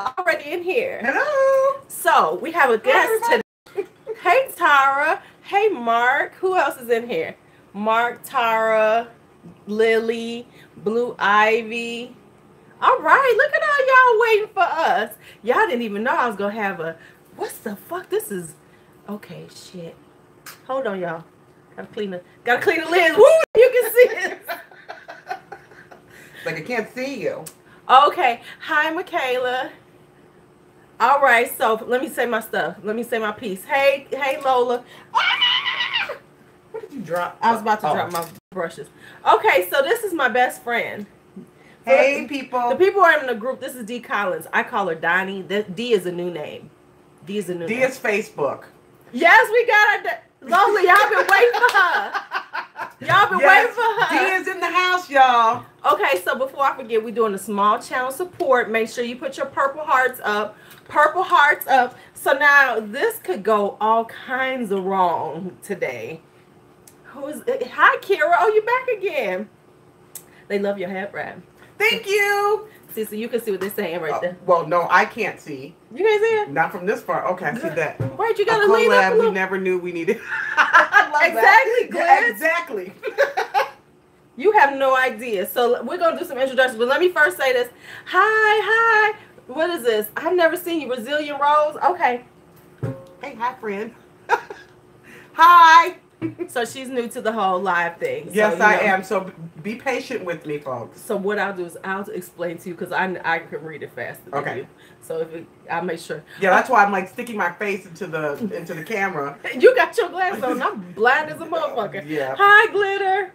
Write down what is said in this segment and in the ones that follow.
Y'all already in here. Hello. So we have a guest today. Hey, Tara. Hey, Mark. Who else is in here? Mark, Tara, Lily, Blue Ivy. All right, look at all y'all waiting for us. Y'all didn't even know I was gonna have a. What's the fuck? This is. Okay, shit. Hold on, y'all. Gotta clean the lens. Woo! You can see it. Like I can't see you. Okay. Hi, Michaela. All right, so let me say my stuff. Let me say my piece. Hey, Lola. Ah! What did you drop? I was about to drop my brushes. Okay, so this is my best friend. Hey, people. The people are in the group. This is D Collins. I call her Donnie. D is a new name. D is Facebook. Yes, we got her. Lola, y'all been waiting for her. Y'all been waiting for her. D is in the house, y'all. Okay, so before I forget, we're doing a small channel support. Make sure you put your purple hearts up. Purple hearts up. So now this could go all kinds of wrong today. Hi, Kira. Oh, you back again. They love your hat wrap. Thank you. See, so you can see what they're saying right there. Well, no, I can't see. You can't see it? Not from this far. Okay, I see that. Right, you gotta lean up a little. We never knew we needed. Exactly, Glenn. Exactly. You have no idea. So we're gonna do some introductions, but let me first say this. Hi. What is this? I've never seen you. Brazilian Rose. Okay. Hey, hi, friend. Hi. So she's new to the whole live thing. Yes, so, I am. So be patient with me, folks. So what I'll do is I'll explain to you because I can read it faster than you. So I'll make sure. Yeah, that's why I'm like sticking my face into the camera. You got your glasses on. I'm blind as a motherfucker. Yeah. Hi, Glitter.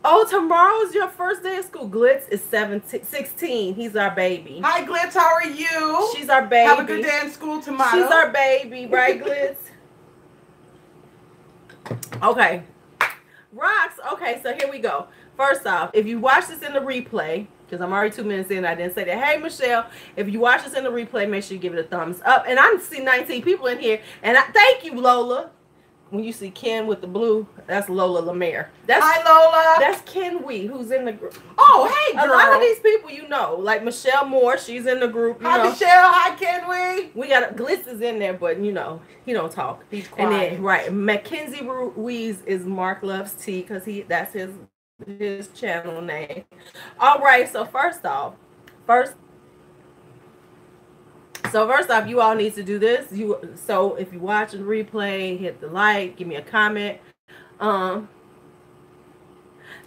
Oh, tomorrow's your first day of school. Glitz is 16. He's our baby. Hi, Glitz. How are you? She's our baby. Have a good day in school tomorrow. She's our baby, right, Glitz? Okay. Rocks. Okay, so here we go. First off, if you watch this in the replay, because I'm already 2 minutes in, I didn't say that. Hey, Michelle, if you watch this in the replay, make sure you give it a thumbs up. And I see 19 people in here. And thank you, Lola. When you see Ken with the blue, that's Lola Lemaire. Hi, Lola. That's Ken Wee, who's in the group. Oh, hey, girl. A lot of these people you know, like Michelle Moore, she's in the group. Hi, Michelle. Hi, Ken Wee. We got Glitz is in there, but you know, he don't talk. He's quiet. And then, right, Mackenzie Ruiz is Mark Loves Tea, because that's his channel name. All right, so first off, you all need to do this. So if you watch the replay, hit the like, give me a comment.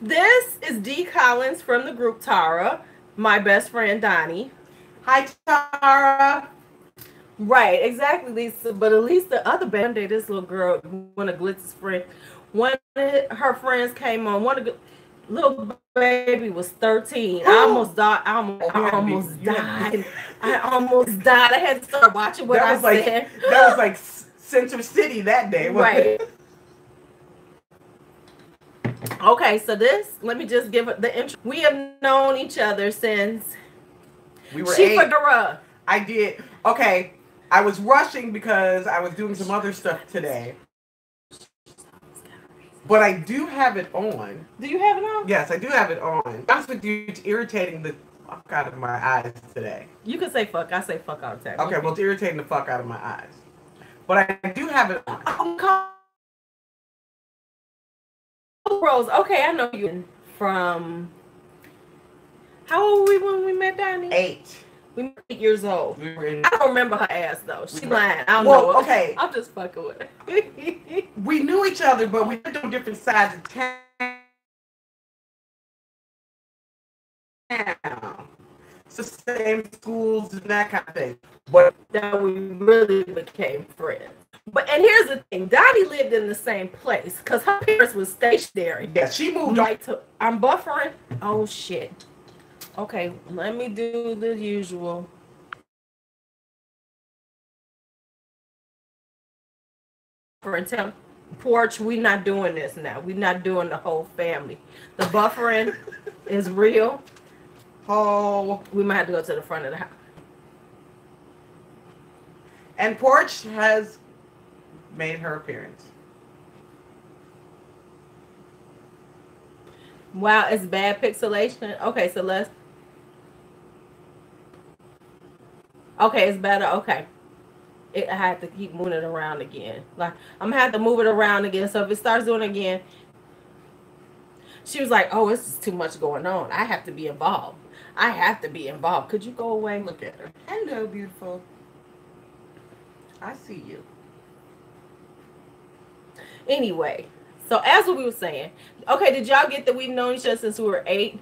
This is D Collins from the group Tara, my best friend Donnie. Hi, Tara. Right, exactly, Lisa. But at least the other band, this little girl, one of Glitz's friends, one of her friends came on. One of the little baby was 13. I almost died. I almost died. I had to start watching what I said. That was like Center City that day. Right. Okay, so let me just give it the intro. We have known each other since we were 8. I did. Okay, I was rushing because I was doing some other stuff today. But I do have it on. Do you have it on? Yes, I do have it on. Honest with you, it's irritating the fuck out of my eyes today. You can say fuck. I say fuck all the time. Okay, well, it's irritating the fuck out of my eyes. But I do have it on. Rose, okay, I know you from... How old were we when we met, Donnie? 8. We were 8 years old. I don't remember her ass, though. She lying. I don't know. Okay. I'm just fucking with her. We knew each other, but we lived on different sides of town. It's the same schools and that kind of thing. But then we really became friends. And here's the thing. Donnie lived in the same place because her parents was stationary. Yeah, she moved right to... I'm buffering. Oh, shit. Okay, let me do the usual. For instance, porch, we're not doing this now. We're not doing the whole family. The buffering is real. Oh. We might have to go to the front of the house. And porch has made her appearance. Wow, it's bad pixelation. Okay, so let's... Okay, it's better. Okay. I had to keep moving it around again. Like, I'm going to have to move it around again. So if it starts doing it again, she was like, oh, it's too much going on. I have to be involved. I have to be involved. Could you go away? Look at her. Hello, beautiful. I see you. Anyway, so as we were saying, okay, did y'all get that we've known each other since we were 8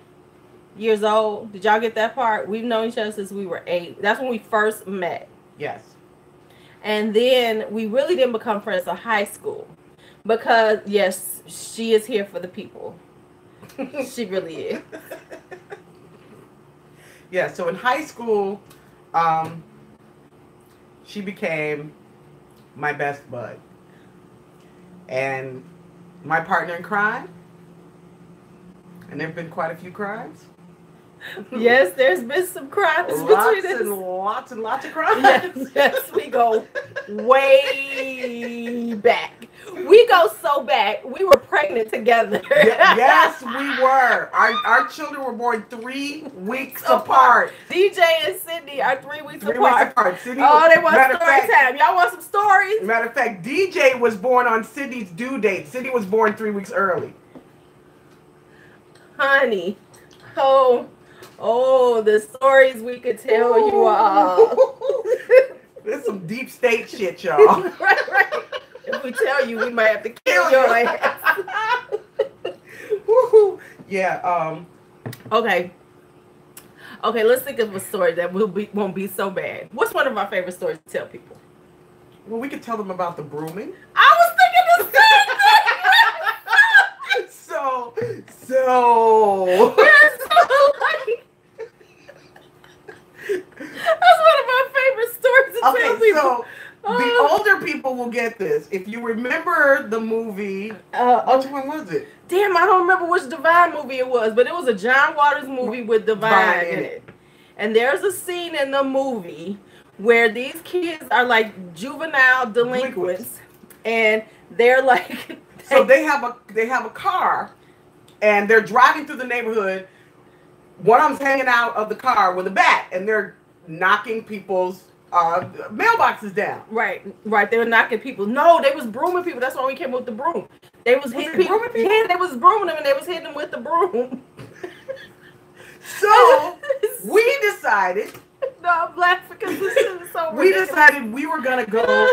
years old? Did y'all get that part? We've known each other since we were 8. That's when we first met. Yes. And then we really didn't become friends in high school because, yes, she is here for the people. She really is. Yeah, so in high school, she became my best bud. And my partner in crime. And there have been quite a few crimes. Yes, there's been some crimes between us. Lots of crimes. Yes, we go way back. We go so back. We were pregnant together. Yes, we were. Our children were born 3 weeks apart. DJ and Sydney are 3 weeks apart. 3 weeks apart. Sydney, oh, they want story time. Y'all want some stories? Matter of fact, DJ was born on Sydney's due date. Sydney was born 3 weeks early. Honey, oh, the stories we could tell you all. There's some deep state shit, y'all. right. If we tell you, we might have to kill your ass. Woo-hoo. Yeah. Okay, let's think of a story that won't be so bad. What's one of our favorite stories to tell people? Well, we could tell them about the brooming. I was thinking the same thing. So. That's one of my favorite stories to tell people. So the older people will get this. If you remember the movie, which one was it? Damn, I don't remember which Divine movie it was, but it was a John Waters movie with Divine in it. And there's a scene in the movie where these kids are like juvenile delinquents, and they're like, so they have a car, and they're driving through the neighborhood. One of them's hanging out of the car with a bat, and they're knocking people's mailboxes down. Right. They were knocking people. No, they was brooming people. That's why we came with the broom. They was hitting people. Yeah, they was brooming them, and they was hitting them with the broom. So we decided. No, I'm laughing because this shit is so ridiculous. We decided we were gonna go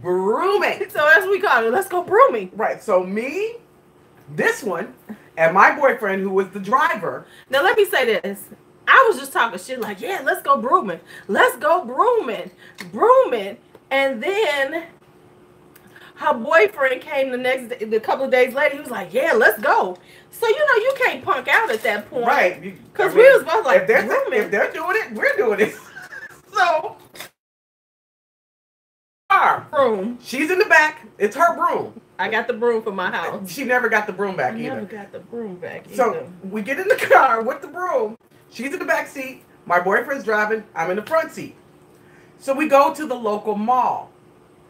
brooming. So that's what we called it. Let's go brooming. Right. So me, this one, and my boyfriend, who was the driver. Now let me say this. I was just talking shit like, yeah, let's go brooming. Let's go brooming. And then her boyfriend came the next day, a couple of days later. He was like, yeah, let's go. So, you can't punk out at that point. Right. Because we was both like, if they're doing it, we're doing it. So, broom. She's in the back. It's her broom. I got the broom for my house. She never got the broom back either. Never got the broom back either. So, we get in the car with the broom. She's in the back seat. My boyfriend's driving. I'm in the front seat. So we go to the local mall.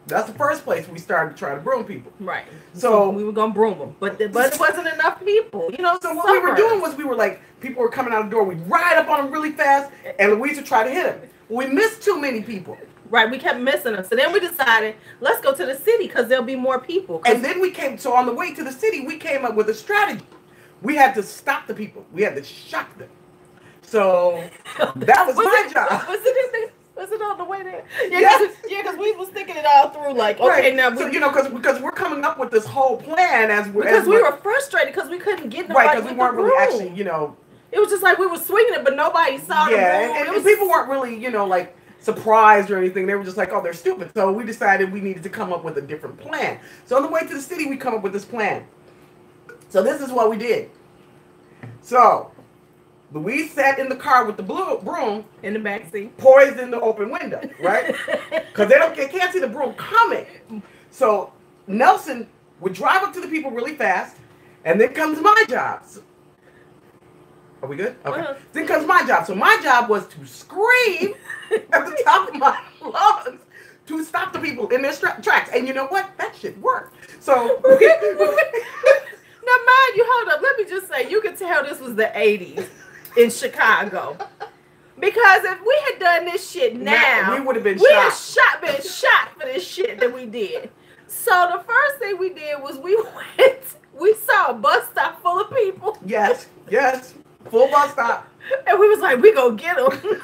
That's the first place we started to try to broom people. Right. So we were going to broom them. But it wasn't enough people. So what we were doing was we were like, people were coming out the door. We'd ride up on them really fast. And Louise would try to hit them. We missed too many people. Right. We kept missing them. So then we decided, let's go to the city because there'll be more people. And then so on the way to the city, we came up with a strategy. We had to stop the people. We had to shock them. So that was my job. Was it on the way there? Yeah, because we was thinking it all through. Like, okay, now so because we're coming up with this whole plan we were frustrated because we couldn't get nobody. Right, because we weren't really actually, It was just like we were swinging it, but nobody saw the broom. And people weren't really, like surprised or anything. They were just like, oh, they're stupid. So we decided we needed to come up with a different plan. So on the way to the city, we come up with this plan. So this is what we did. So Louise sat in the car with the broom in the back seat, poised in the open window, right? Because they can't see the broom coming. So Nelson would drive up to the people really fast, and then comes my job. Are we good? Okay. Then comes my job. So my job was to scream at the top of my lungs to stop the people in their tracks. And you know what? That shit worked. So now, mind you, hold up. Let me just say, you could tell this was the 80s in Chicago. Because Because if we had done this shit now, we would have been shot. Been shot for this shit that we did. So the first thing we did was we saw a bus stop full of people. Yes, full bus stop. And we was like, we gonna get them.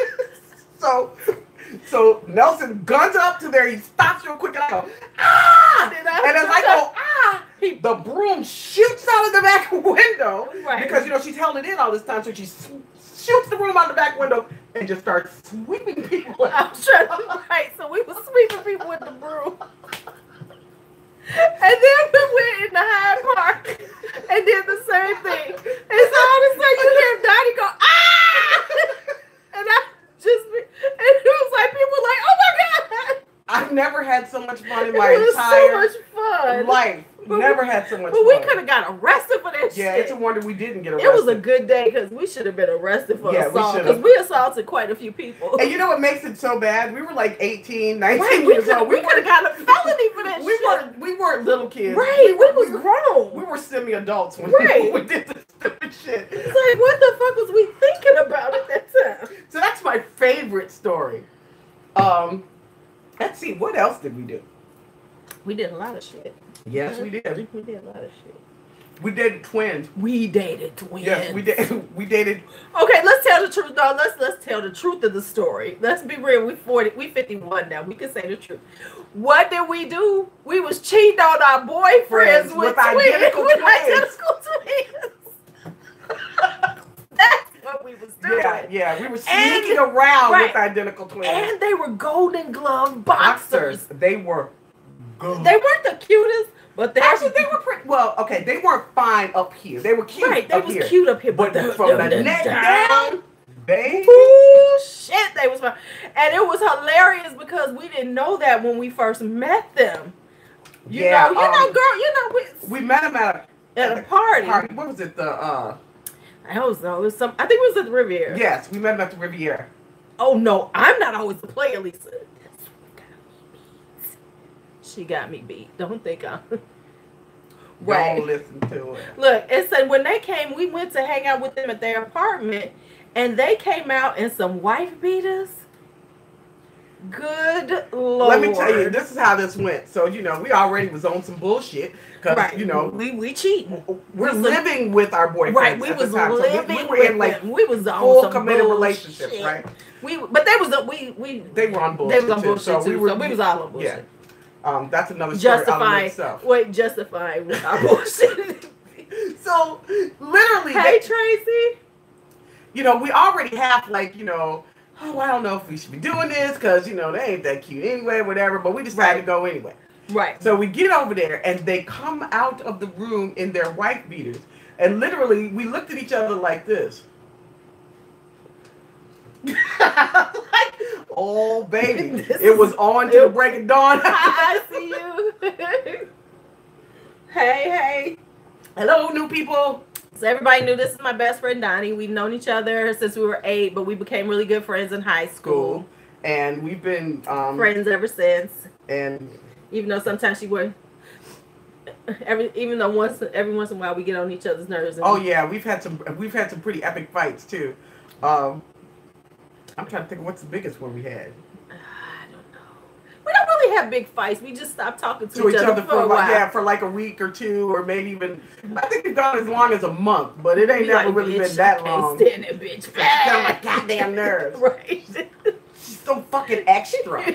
So Nelson guns up to there. He stops real quick and I go, ah! And as I go, ah! The broom shoots out of the back window. Right. Because, she's held it in all this time. So she shoots the broom out the back window and just starts sweeping people out. Right. So we was sweeping people with the broom. And then we went in the Hyde Park and did the same thing. And so all of a sudden you hear Donnie go, ah! And it was like, people were like, oh my God. I've never had so much fun in my entire life. Never had so much fun. But we could have got arrested for that shit. Yeah, it's a wonder we didn't get arrested. It was a good day because we should have been arrested for assault. Because we assaulted quite a few people. And you know what makes it so bad? We were like 18, 19 years old. We could have got a felony for that shit. We weren't little kids. Right, we was grown. We were semi-adults when we did this stupid shit. It's like, what the fuck was we thinking about at that time? So that's my favorite story. Let's see, what else did we do? We did a lot of shit. Yes, we did. We did a lot of shit. We dated twins. We dated twins. Yes, we did. We dated. Okay, let's tell the truth, though. Let's tell the truth of the story. Let's be real. We 51 now. We can say the truth. What did we do? We was cheating on our boyfriends with identical twins. That's what we was doing. Yeah. We were sneaking around with identical twins. And they were Golden Glove boxers. They were good. They weren't the cutest, but they were pretty. Well, okay, they weren't fine up here. They were cute. Right, they was cute up here, but from the neck down, baby. Ooh, shit, they was fine. And it was hilarious because we didn't know that when we first met them. You know, girl, we met them at a party. What was it? I don't know. It was I think it was at the Riviera. Yes, we met them at the Riviera. Oh no, I'm not always the player, Lisa. She got me beat. Don't think I'm. Right. Don't listen to it. Look, it said when they came, we went to hang out with them at their apartment, and they came out in some wife beaters. Good Lord. Let me tell you, this is how this went. So, we already was on some bullshit. Because, we cheating. We're living with our boyfriends. Right, we was living we were in like we was on full some committed bullshit. relationships, right? But they were on bullshit. They were on bullshit so we was all on bullshit. Yeah. That's another story justifying with our bullshit. So literally, hey Tracy. We already have oh, I don't know if we should be doing this because, they ain't that cute anyway, whatever, but we decided to go anyway. Right. So we get over there and they come out of the room in their wife beaters. And literally, we looked at each other like this. Oh, baby. It was on to the break of dawn. I see you. Hey. Hello, new people. So everybody knew this is my best friend, Donnie. We've known each other since we were 8, but we became really good friends in high school. And we've been friends ever since. And even though sometimes she would, every once in a while we get on each other's nerves. Oh yeah, we've had some pretty epic fights too. I'm trying to think of what's the biggest one we had. I don't know. We don't really have big fights. We just stopped talking to each other for a while. Yeah, for like a week or two, or maybe even. I think it's gone as long as a month, but it ain't never really been that long. Can't stand it, bitch. Got my goddamn nerves. Right. She's so fucking extra. Who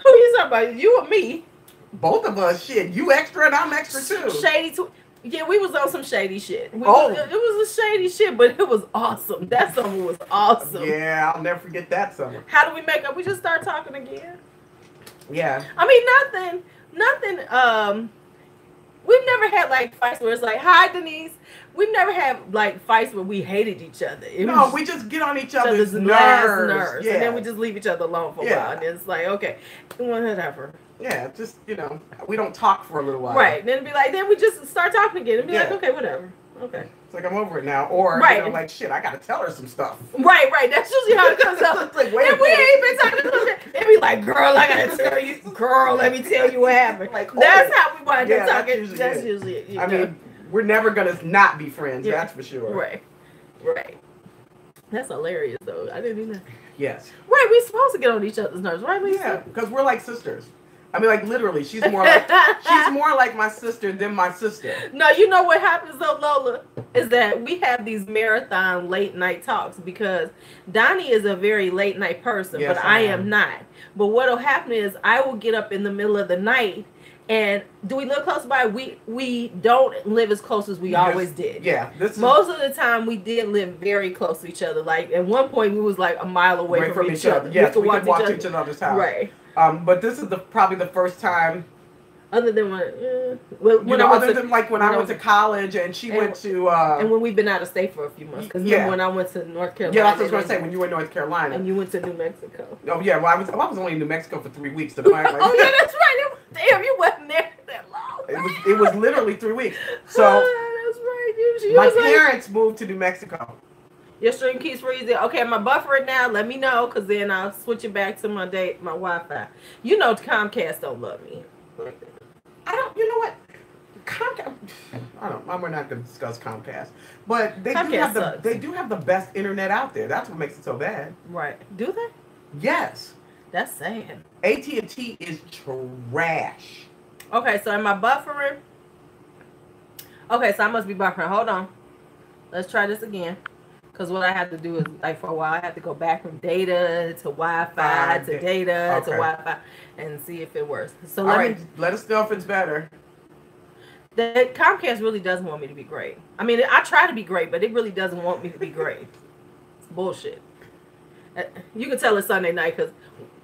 you talking about? You or me? Both of us. Shit, you extra and I'm extra too. Shady. Yeah, we was on some shady shit. It was a shady shit, but it was awesome. That summer was awesome. Yeah, I'll never forget that summer. How do we make up? We just start talking again. Yeah. I mean, nothing. We've never had like fights where it's like, hi Denise. We've never had like fights where we hated each other. We just get on each other's nerves. Yeah. And then we just leave each other alone for a while. And then it's like, okay, whatever. Yeah, just, we don't talk for a little while. Right. Then we just start talking again and be like, okay, whatever. Okay. It's like I'm over it now. Or, like, shit, I got to tell her some stuff. Right. That's usually how it comes out. It's like, and we ain't been talking to them. It'd be like, girl, I got to tell you. Girl, let me tell you what happened. Like, that's how we wind up talking. That's usually it. I mean, we're never going to not be friends. Yeah. That's for sure. Right. That's hilarious, though. I didn't do that. Yes. Right, we're supposed to get on each other's nerves, right, Lisa? Yeah, because we're like sisters. I mean, like literally, she's more like my sister than my sister. No, you know what happens though, Lola, is that we have these marathon late night talks because Donnie is a very late night person, Yes, but I am not. But what'll happen is I will get up in the middle of the night. And do we live close by? We don't live as close as we always did. Yeah. Most of the time we did live very close to each other. Like at one point we was like a mile away from each other. Yes, we could walk to each other's house. Right. But this is probably the first time. Other than when I went to college and she went to and when we've been out of state for a few months. Because when I went to North Carolina. Yeah, that's what I was going to say. When you were in North Carolina and you went to New Mexico. Oh yeah, well I was only in New Mexico for 3 weeks. Oh yeah, that's right. Damn, you wasn't there that long. It was literally 3 weeks. So that's right. My parents moved to New Mexico. Your stream keeps freezing. Okay, my buffering now. Let me know, because then I'll switch it back to my Wi-Fi. You know Comcast don't love me. I don't. You know what? Comcast. I don't. We're not going to discuss Comcast, but they do have the best internet out there. That's what makes it so bad. Right? Do they? Yes. That's sad. AT&T is trash. Okay, so am I buffering? Okay, so I must be buffering. Hold on. Let's try this again. Because what I had to do is, like, for a while, I had to go back from data to Wi-Fi to data to Wi-Fi and see if it works. So let us know if it's better. The Comcast really doesn't want me to be great. I mean, I try to be great, but it really doesn't want me to be great. It's bullshit. You can tell it's Sunday night because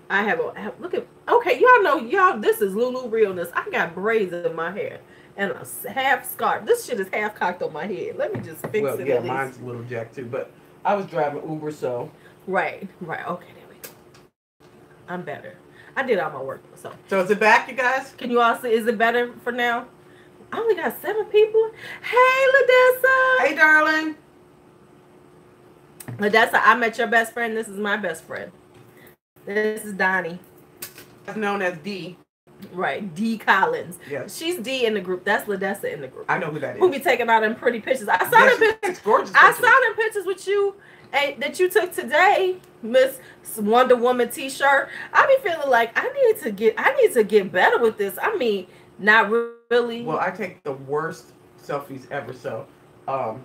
I have look at. Okay, y'all. This is Lulu realness. I got braids in my hair and a half scarf. This shit is half cocked on my head. Let me just fix it. Well, yeah, mine's a little jacked too, but I was driving Uber, so. Right. Okay, there we go. I'm better. I did all my work, so. So is it back, you guys? Can you all see? Is it better for now? I only got 7 people. Hey, Ladessa. Hey, darling. Ladessa, I met your best friend. This is my best friend. This is Donnie. Known as D. Right, D Collins. Yes. She's D in the group. That's Ladessa in the group. I know who that is. Who be taking out them pretty pictures. I saw them pictures. It's gorgeous. I saw them pictures with you that you took today, Miss Wonder Woman T-shirt. I be feeling like I need to get better with this. I mean, not really. Well, I take the worst selfies ever, so I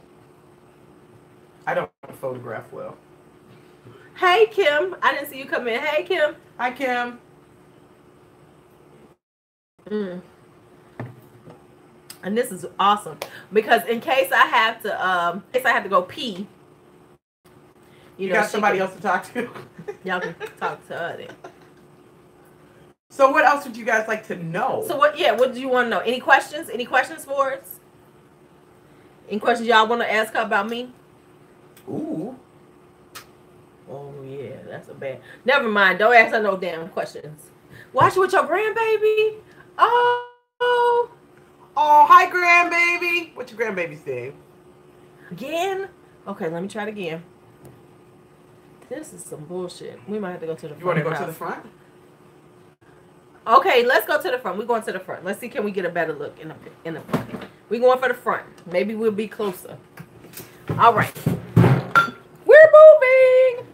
don't photograph well. Hey, Kim. I didn't see you come in. Hey, Kim. Hi, Kim. And this is awesome because in case I have to go pee, you got somebody else to talk to. Y'all can talk to her then. So what else would you guys like to know? So what do you want to know? Any questions? Any questions for us? Any questions y'all want to ask her about me? Ooh. Oh yeah, that's a bad. Never mind. Don't ask her no damn questions. Watch with your grandbaby. Oh, hi, grandbaby. What's your grandbaby's name? Again? Okay, let me try it again. This is some bullshit. We might have to go to the front. You want to go to the front? Okay, let's go to the front. We're going to the front. Let's see, can we get a better look in the front? We're going for the front. Maybe we'll be closer. All right. We're moving.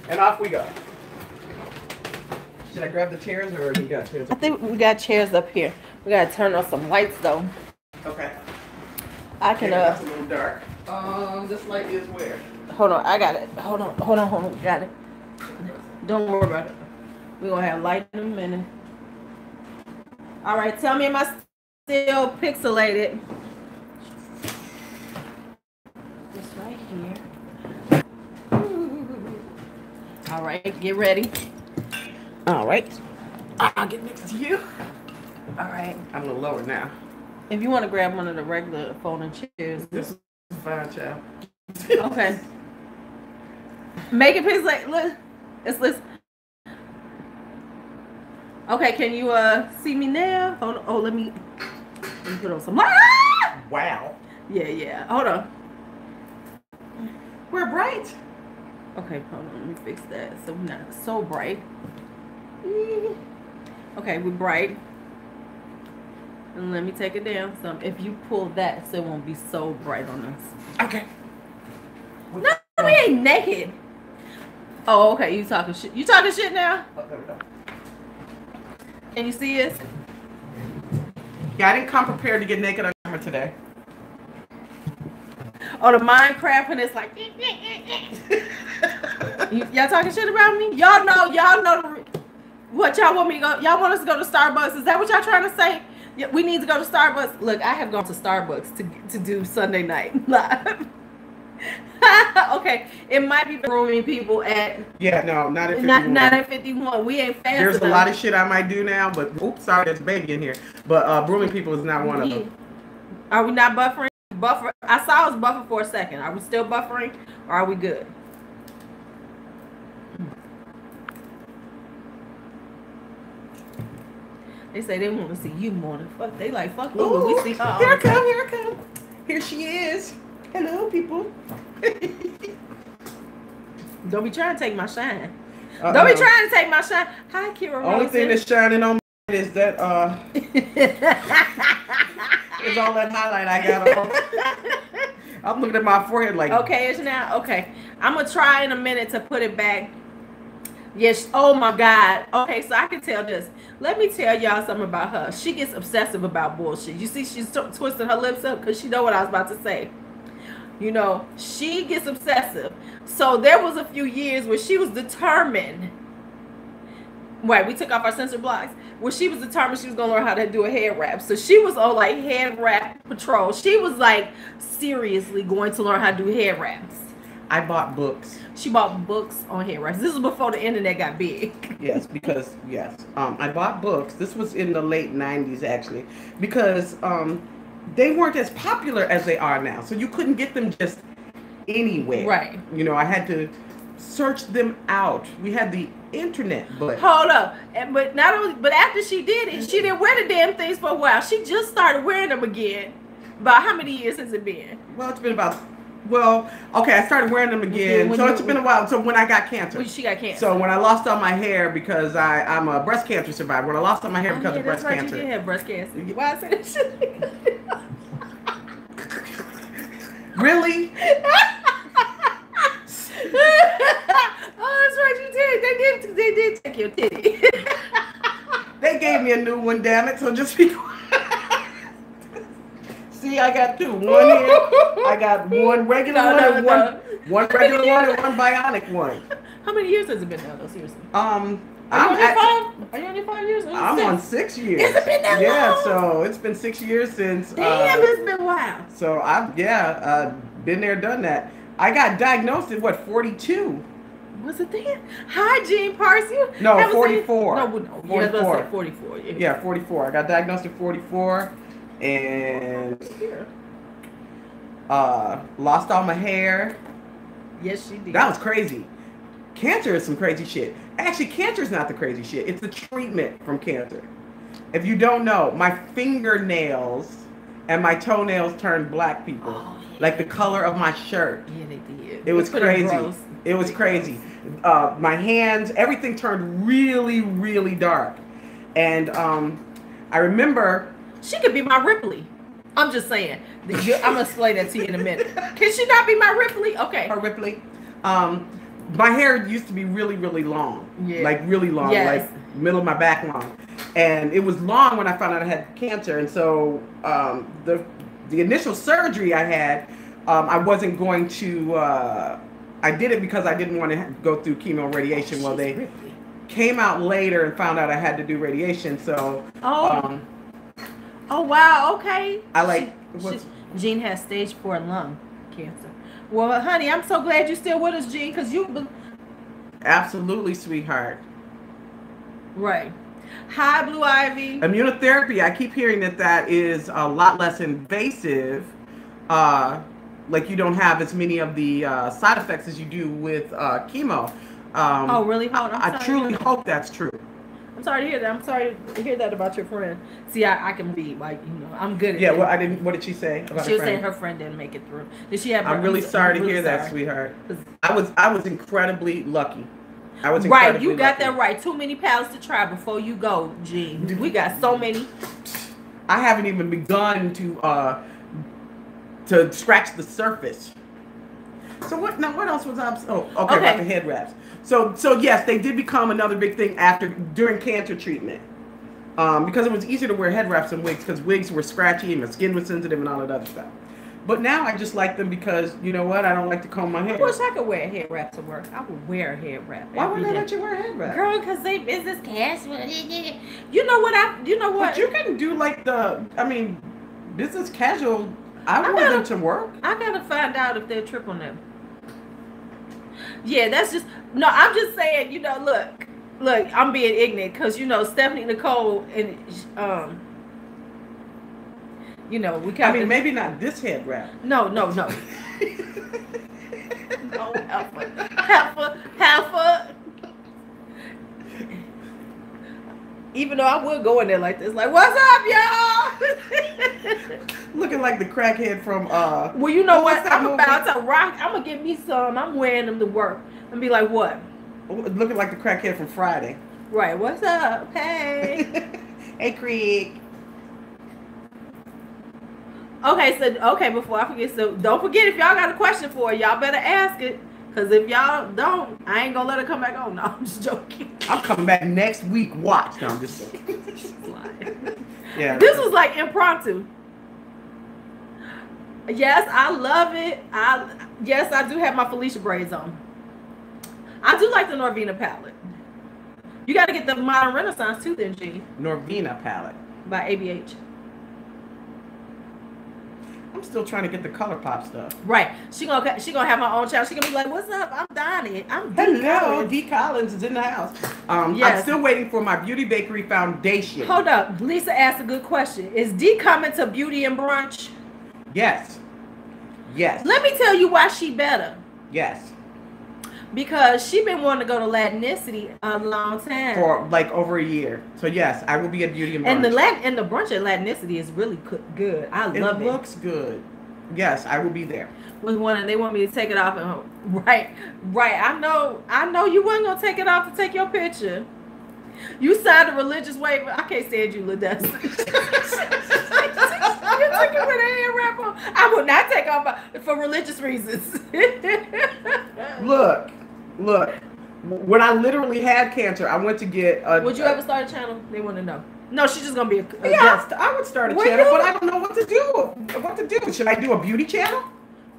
And off we go. Should I grab the chairs or you got chairs? I think we got chairs up here. We got to turn on some lights though. Okay. I can That's a little dark. This light is where? Hold on, I got it. Hold on. Got it. Don't worry about it. We're going to have light in a minute. All right, tell me, am I still pixelated? Just right here. All right, get ready. All right. I'll get next to you. All right. I'm a little lower now. If you want to grab one of the regular folding chairs. This is fine, child. Okay. Make it pixelated. Look. Let's. Okay, can you see me now? Hold on. Oh, let me put on some light. Ah! Wow. Yeah. Hold on. We're bright. Okay, hold on. Let me fix that. So we're not so bright. Okay, we're bright. And let me take it down some. If you pull that, so it won't be so bright on us. Okay. No, we ain't naked. Oh, okay. You talking shit? You talking shit now? Oh, there we go. Can you see us? Yeah, I didn't come prepared to get naked on camera today. Oh, the Minecraft when it's like, y'all talking shit about me? Y'all know what y'all want me to go. Y'all want us to go to Starbucks? Is that what y'all trying to say? Yeah, we need to go to Starbucks. Look, I have gone to Starbucks to do Sunday night live. Okay, it might be grooming people at. Yeah, no, not at 51. Not at 51. We ain't fast There's enough. a lot of shit I might do now, but oops, sorry, there's a baby in here. But grooming people is not one of them. Are we not buffering? Buffer. I saw us buffer for a second. Are we still buffering, or are we good? They say they want to see you more than fuck. They like fuck Lulu. We see her. Here I come. Here I come. Here she is. Hello, people. Don't be trying to take my shine. Don't be trying to take my shine. Hi, Kira. Only thing that's shining on me is that is all that highlight I got on. I'm looking at my forehead like. Okay, it's now okay. I'm gonna try in a minute to put it back. Yes. Oh my God. Okay, so I can tell this. Let me tell y'all something about her. She gets obsessive about bullshit. You see, she's twisting her lips up because she know what I was about to say. You know, she gets obsessive. So there was a few years where she was determined. Right, we took off our censor blocks. Where she was determined she was gonna learn how to do a head wrap. So she was on like head wrap patrol. She was like seriously going to learn how to do head wraps. I bought books. She bought books on head wraps. This was before the internet got big. Yes, because I bought books. This was in the late 90s actually, because they weren't as popular as they are now. So you couldn't get them just anywhere. Right. You know, I had to search them out. We had the internet, but hold up. But not only, but after she did it, she didn't wear the damn things for a while. She just started wearing them again. About how many years has it been? Well, it's been about. Well, okay, I started wearing them again. So it's been a while. So when I got cancer. When she got cancer. So when I lost all my hair because I'm a breast cancer survivor. When I lost all my hair because of breast cancer. You did have breast cancer. Why I said that shit? Really? Oh, that's right, you did. They did take your titty. They gave me a new one, damn it. So just be quiet. See, I got two. One here. I got one regular one regular one and one bionic one. How many years has it been now, though? Seriously. Are you on your 5 years? I'm on 6 years. Has it been that long? So it's been 6 years since. Damn, it's been a while. So I've been there, done that. I got diagnosed at what, 42? Was it then? Hi, Gene Parsi. No, 44. No, 44. 44. Yeah, 44. I got diagnosed at 44. And lost all my hair. Yes, she did. That was crazy. Cancer is some crazy shit. Actually, cancer is not the crazy shit. It's the treatment from cancer. If you don't know, my fingernails and my toenails turned black, people. Oh, yeah. Like the color of my shirt. Yeah, they did. It was crazy. It was crazy. My hands, everything turned really, really dark. And I remember... She could be my Ripley. I'm just saying. I'm going to explain that to you in a minute. Can she not be my Ripley? Okay. Her Ripley. My hair used to be really, really long. Yeah. Like really long. Yes. Like middle of my back long. And it was long when I found out I had cancer. And so the initial surgery I had, I wasn't going to... I did it because I didn't want to go through chemo and radiation. Well, they Ripley. Came out later and found out I had to do radiation. So... Oh wow! Okay. I like. Jean has stage 4 lung cancer. Well, honey, I'm so glad you're still with us, Jean, because you. Absolutely, sweetheart. Right. Hi, Blue Ivy. Immunotherapy. I keep hearing that is a lot less invasive. Like you don't have as many of the side effects as you do with chemo. Oh, really? Hold on. I truly hope that's true. I'm sorry to hear that. I'm sorry to hear that about your friend. See, I can be like, I'm good at that. Well, I didn't. What did she say about she was saying her friend didn't make it through. Did she have? I'm really sorry to hear that, sweetheart. I was incredibly lucky. I was right. You got that right. Too many paths to try before you go, Gene. We got so many. I haven't even begun to scratch the surface. So what? Now what else was I? Oh, okay. About the head wraps. So yes, they did become another big thing during cancer treatment. Because it was easier to wear head wraps than wigs, because wigs were scratchy and the skin was sensitive and all that other stuff. But now I just like them because, you know what, I don't like to comb my hair. I wish I could wear a head wrap to work. I would wear a head wrap. Why would they let you wear a head wrap? Girl, because they business casual. You know what? But you can do like business casual. I wear them to work. I gotta find out if they're triple on them. Yeah, that's just, no, I'm just saying, look, I'm being ignorant because, Stephanie Nicole and, we kind of. Maybe not this head wrap. No. No, Half. Even though I would go in there like this, like, what's up, y'all? Looking like the crackhead from, well, you know what? I'm about to rock. I'm going to get me some. I'm wearing them to work. And be like, what? Looking like the crackhead from Friday. Right. What's up? Hey. Hey, Creek. Okay, before I forget, so don't forget, if y'all got a question for her, y'all better ask it. Because if y'all don't, I ain't going to let her come back on. No, I'm just joking. I'm coming back next week. Watch. No, I'm just joking. Yeah. This was like impromptu. Yes, I love it. Yes, I do have my Felicia braids on. I do like the Norvina palette. You got to get the Modern Renaissance too, then, G. Norvina palette by ABH. I'm still trying to get the ColourPop stuff. Right. She gonna have her own channel. She gonna be like, "What's up? I'm Donnie. I'm D. Hello, Collins. D. Collins is in the house." Yes. I'm still waiting for my Beauty Bakery foundation. Hold up. Lisa asked a good question. Is D coming to Beauty and Brunch? Yes. Let me tell you why she better. Yes. Because she been wanting to go to Latinicity a long time. For like over a year. So yes, I will be at Beauty and Brunch. And the brunch at Latinicity is really good. I love it. It looks good. Yes, I will be there. They want me to take it off and right. I know you wasn't gonna take it off to take your picture. You signed a religious waiver. I can't stand you, Ladessa. You took it with a hair wrap on. I will not take off for religious reasons. Look. When I literally had cancer, I went to get would you ever start a channel? They want to know. No, she's just gonna be a guest. I would start a channel, but I don't know what to do. Should I do a beauty channel?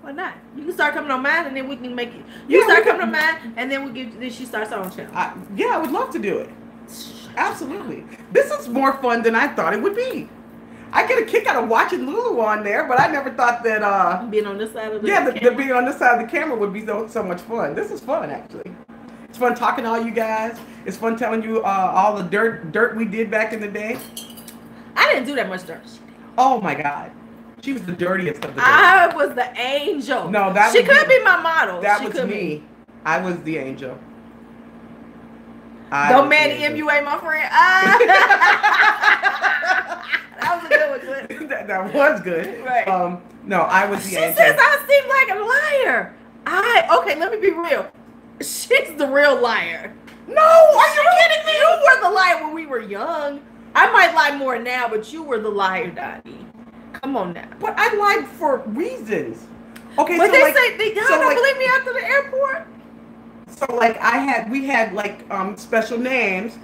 Why not? You can start coming on mine, and then we can make it. You start coming on mine, and then then she starts her own channel. I would love to do it. Absolutely. This is more fun than I thought it would be. I get a kick out of watching Lulu on there, but I never thought that being on this side of the camera. Being on this side of the camera would be so much fun. This is fun, actually. It's fun talking to all you guys. It's fun telling you all the dirt we did back in the day. I didn't do that much dirt. Oh my God. She was the dirtiest of the dirty. I was the angel. No, she could be my model. That was me. I was the angel. Don't man the MUA, my friend. That was a good one. That was good. Right. No, I was the angel. She says I seem like a liar. Okay, let me be real. She's the real liar. No, are you kidding me? You were the liar when we were young. I might lie more now, but you were the liar, Donnie. Come on now. But I lied for reasons. Okay, but so they like, say they don't believe me after the airport. So like we had like special names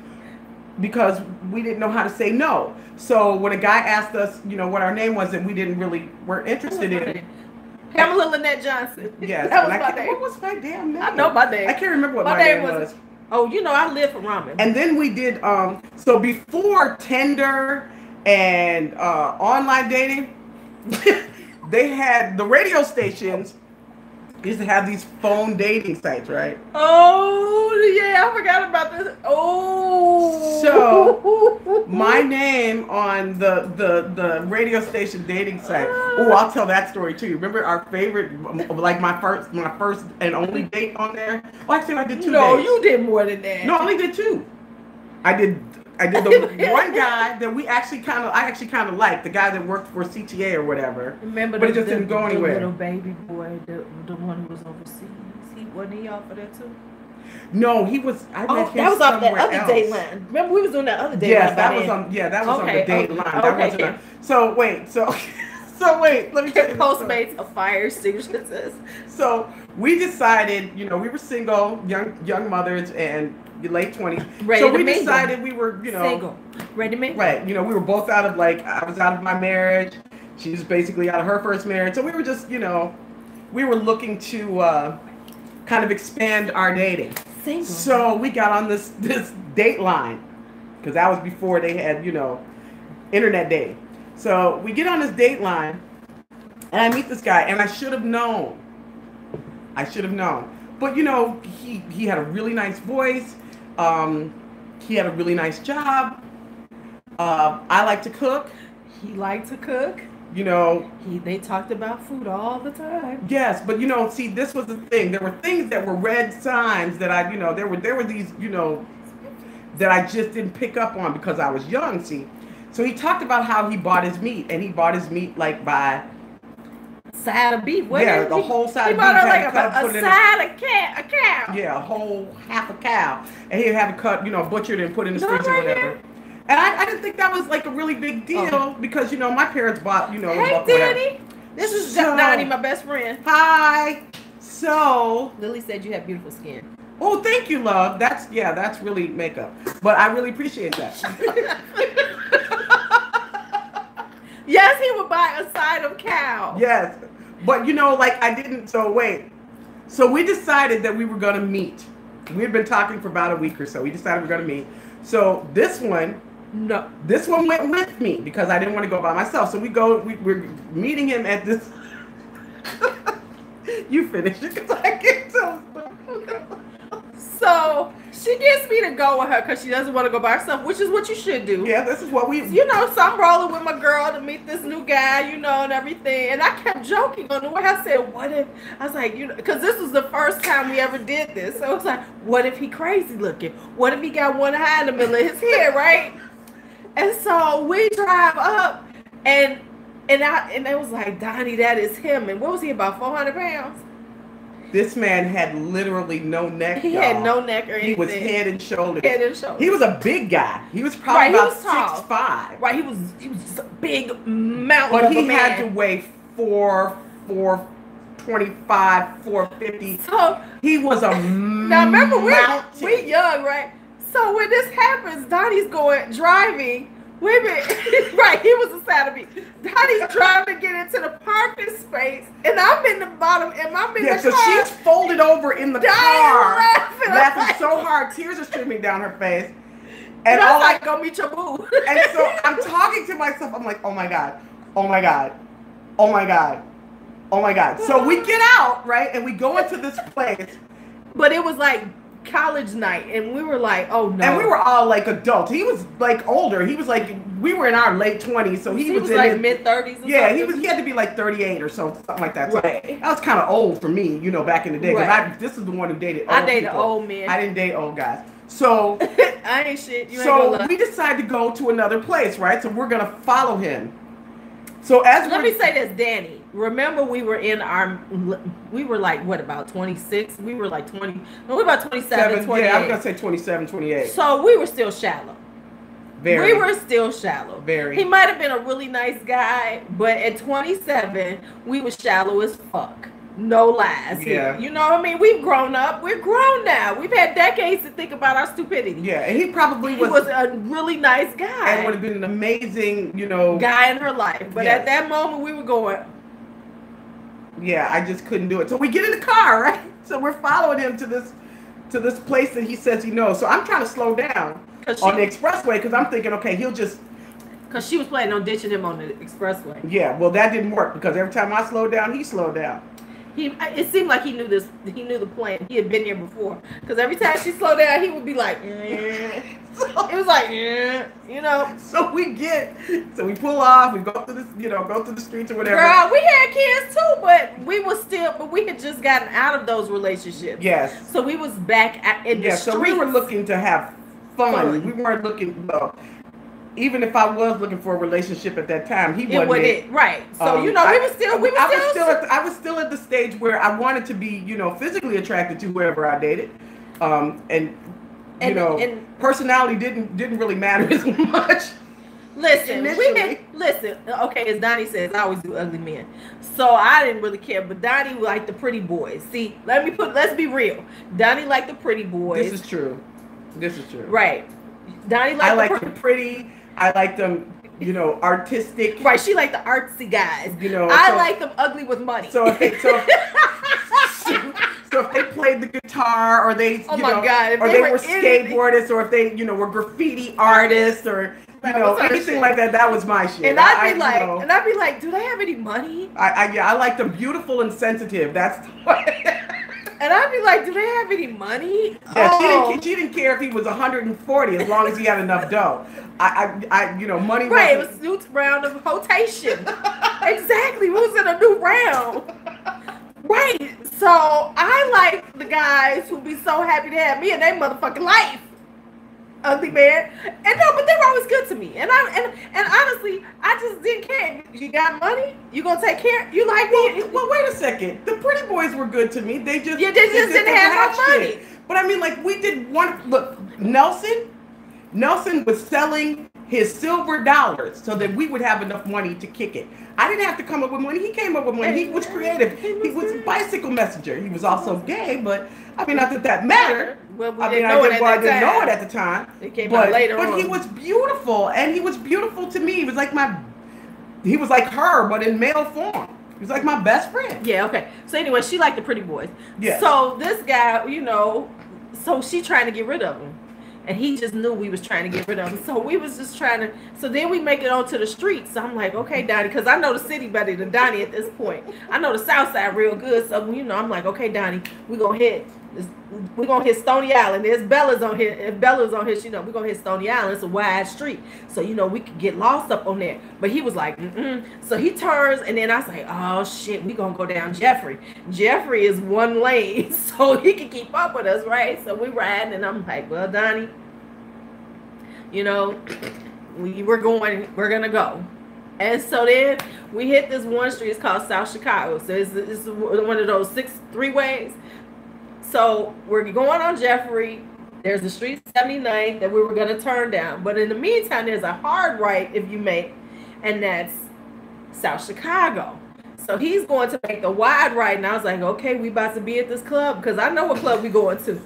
because we didn't know how to say no. So when a guy asked us, what our name was, and we weren't interested in. Pamela Lynette Johnson. Yes. That was my name. What was my damn name? I know my name. I can't remember what my name was. Oh, I live for ramen. And then we did so before Tinder and online dating, they had the radio stations used to have these phone dating sites, right? Oh yeah, I forgot about this. Oh, so my name on the radio station dating site. Oh, I'll tell that story too. Remember our favorite, like my first and only date on there? Oh, actually, I did 2 days. No, you did more than that. No, I only did 2. I did the one guy that I actually kind of liked, the guy that worked for CTA or whatever. Remember, but it just didn't go anywhere. The little baby boy, the one who was overseas. Wasn't he off of that too? No, he was. I met him that was off that other else. date line. Remember, we was doing that other date line. Yes, that was on. Yeah, that was on the date line. That wasn't. So wait, so So wait, let me tell you. Postmates a fire extinguisher. So we decided, you know, we were single, young mothers, and late 20s. Ready so to we mingle. decided we were, you know, single, ready to mingle. Right. You know, we were both out of I was out of my marriage. She was basically out of her first marriage. So we were just, you know, we were looking to kind of expand our dating. Single. So we got on this date line, because that was before they had, you know, internet dating. So we get on this date line, and I meet this guy, and I should have known. But, you know, he had a really nice voice. He had a really nice job. I like to cook. He liked to cook. You know, they talked about food all the time. Yes, but you know, see, this was the thing. There were things that were red signs that I, you know, there were these, you know, that I just didn't pick up on because I was young. See, so he talked about how he bought his meat, and he bought his meat like by side of beef. The whole side of beef. He bought like a side of a cow. Yeah, a whole half a cow, and he'd have it cut, you know, butchered and put in the streets or whatever. And I didn't think that was like a really big deal because, you know, my parents bought, you know. Hey, Danny. This is Donnie, my best friend. Hi. So. Lily said you have beautiful skin. Oh, thank you, love. That's really makeup. But I really appreciate that. Yes, he would buy a side of cow. Yes. But, you know, like I didn't. So wait. So we decided that we were going to meet. We had been talking for about a week or so. We decided we were going to meet. So this one. No. This one went with me because I didn't want to go by myself. So we're meeting him at this. You finish it because I can't tell. So she gets me to go with her because she doesn't want to go by herself, which is what you should do. Yeah, this is what we. You know, so I'm rolling with my girl to meet this new guy, you know, and everything. And I kept joking on the way. I said, what if, I was like, you know, because this was the first time we ever did this. So it's like, what if he crazy looking? What if he got one eye in the middle of his head, right? And so we drive up, and it was like, Donnie, that is him. And what was he, about 400 pounds? This man had literally no neck. He had no neck or anything. He was head and shoulders. Head and shoulders. He was a big guy. He was probably about 6'5". Right, he was a big mountain. But he had to weigh 425, 450. So he was a now remember we young, right? So when this happens, Donnie's driving. Wait a minute. Right, he was a side of me. Donnie's driving to get into the parking space, and I'm in the bottom, and I'm in the car. So she's folded over in the car, laughing so hard, tears are streaming down her face. And I was like, go meet your boo. And so I'm talking to myself, I'm like, oh my God, oh my God, oh my God, oh my God. So we get out, right, and we go into this place. But it was like college night, and we were like, oh no. And we were all like adults. He was like older. He was like, we were in our late 20s, so he was in like his mid-30s. Yeah, he had to be like 38 or something like that. So right. That was kind of old for me, you know, back in the day. Because this is the one who dated old I dated people. Old men. I didn't date old guys. So I ain't shit. You so ain't we decided to go to another place, right? So we're gonna follow him. So let me say this, Danny. Remember, we were like, what, about 26? We were like 20. No, we were about 27, 28. Yeah, I was gonna say 27, 28. So we were still shallow. Very. We were still shallow. Very. He might have been a really nice guy, but at 27, we were shallow as fuck. No lies. Yeah. You know what I mean? We've grown up. We're grown now. We've had decades to think about our stupidity. Yeah, and he probably was a really nice guy. And would have been an amazing, you know, guy in her life. But at that moment, we were going. Yeah, I just couldn't do it. So we get in the car, right? So we're following him to this place that he says he knows. So I'm trying to slow down on the expressway because I'm thinking, okay, he'll just. Because she was planning on ditching him on the expressway. Yeah, well, that didn't work because every time I slowed down, he slowed down. It seemed like he knew this. He knew the plan. He had been here before. Because every time she slowed down, he would be like, so, it was like, you know. So we pull off. We go through this, go through the streets or whatever. Girl, we had kids too, but we had just gotten out of those relationships. Yes. So we was back in the streets. So we were looking to have fun. We weren't looking. Even if I was looking for a relationship at that time, he wasn't it. Right. So I was still at the stage where I wanted to be, physically attracted to whoever I dated, and personality didn't really matter as much. Listen, listen. Okay, as Donnie says, I always do ugly men. So I didn't really care, but Donnie liked the pretty boys. See, let's be real. Donnie liked the pretty boys. This is true. Right. Donnie liked I like them pretty. I like them, artistic. Right, she liked the artsy guys. I like them ugly with money. So if they played the guitar, or they, or they were skateboardists, or if they, were graffiti artists, or anything like that, that was my shit. And I'd be like, do they have any money? I like them beautiful and sensitive. That's what. And I'd be like, do they have any money? Yeah, she didn't care if he was 140 as long as he had enough dough. Money. Right, it was new round of rotation. Exactly, who's in a new round? Right, so I like the guys who be so happy to have me in their motherfucking life. Ugly man, and no, but they were always good to me, and honestly, I just didn't care. You got money, you gonna take care. You like me? Well, wait a second. The pretty boys were good to me. They just didn't have no money. But I mean, like, we did one. Look, Nelson was selling his silver dollars so that we would have enough money to kick it. I didn't have to come up with money. He came up with money. He was creative. He was a bicycle messenger. He was also gay, but I mean, not that mattered. Well, I didn't know it at the time. It came out later on. But he was beautiful, and he was beautiful to me. He was like her, but in male form. He was like my best friend. Yeah, okay. So anyway, she liked the pretty boys. Yeah. So this guy, so she trying to get rid of him. And he just knew we was trying to get rid of him. So we was just trying to, so then we make it onto the streets. So I'm like, okay, Donnie, because I know the city better than Donnie at this point. I know the South Side real good. So, I'm like, okay, Donnie, we're going to hit Stony Island. There's Bella's on here. If Bella's on here, we're going to hit Stony Island. It's a wide street. So, we could get lost up on there. But he was like, So he turns, and then I was like, oh, shit, we're going to go down Jeffrey. Jeffrey is one lane, so he can keep up with us, right? So we riding, and I'm like, well, Donnie, we're going to go. And so then we hit this one street. It's called South Chicago. So it's one of those 6 3-ways. So we're going on Jeffrey. There's the street 79 that we were going to turn down. But in the meantime, there's a hard right if you make, and that's South Chicago. So he's going to make the wide right. And I was like, okay, we about to be at this club because I know what club we going to.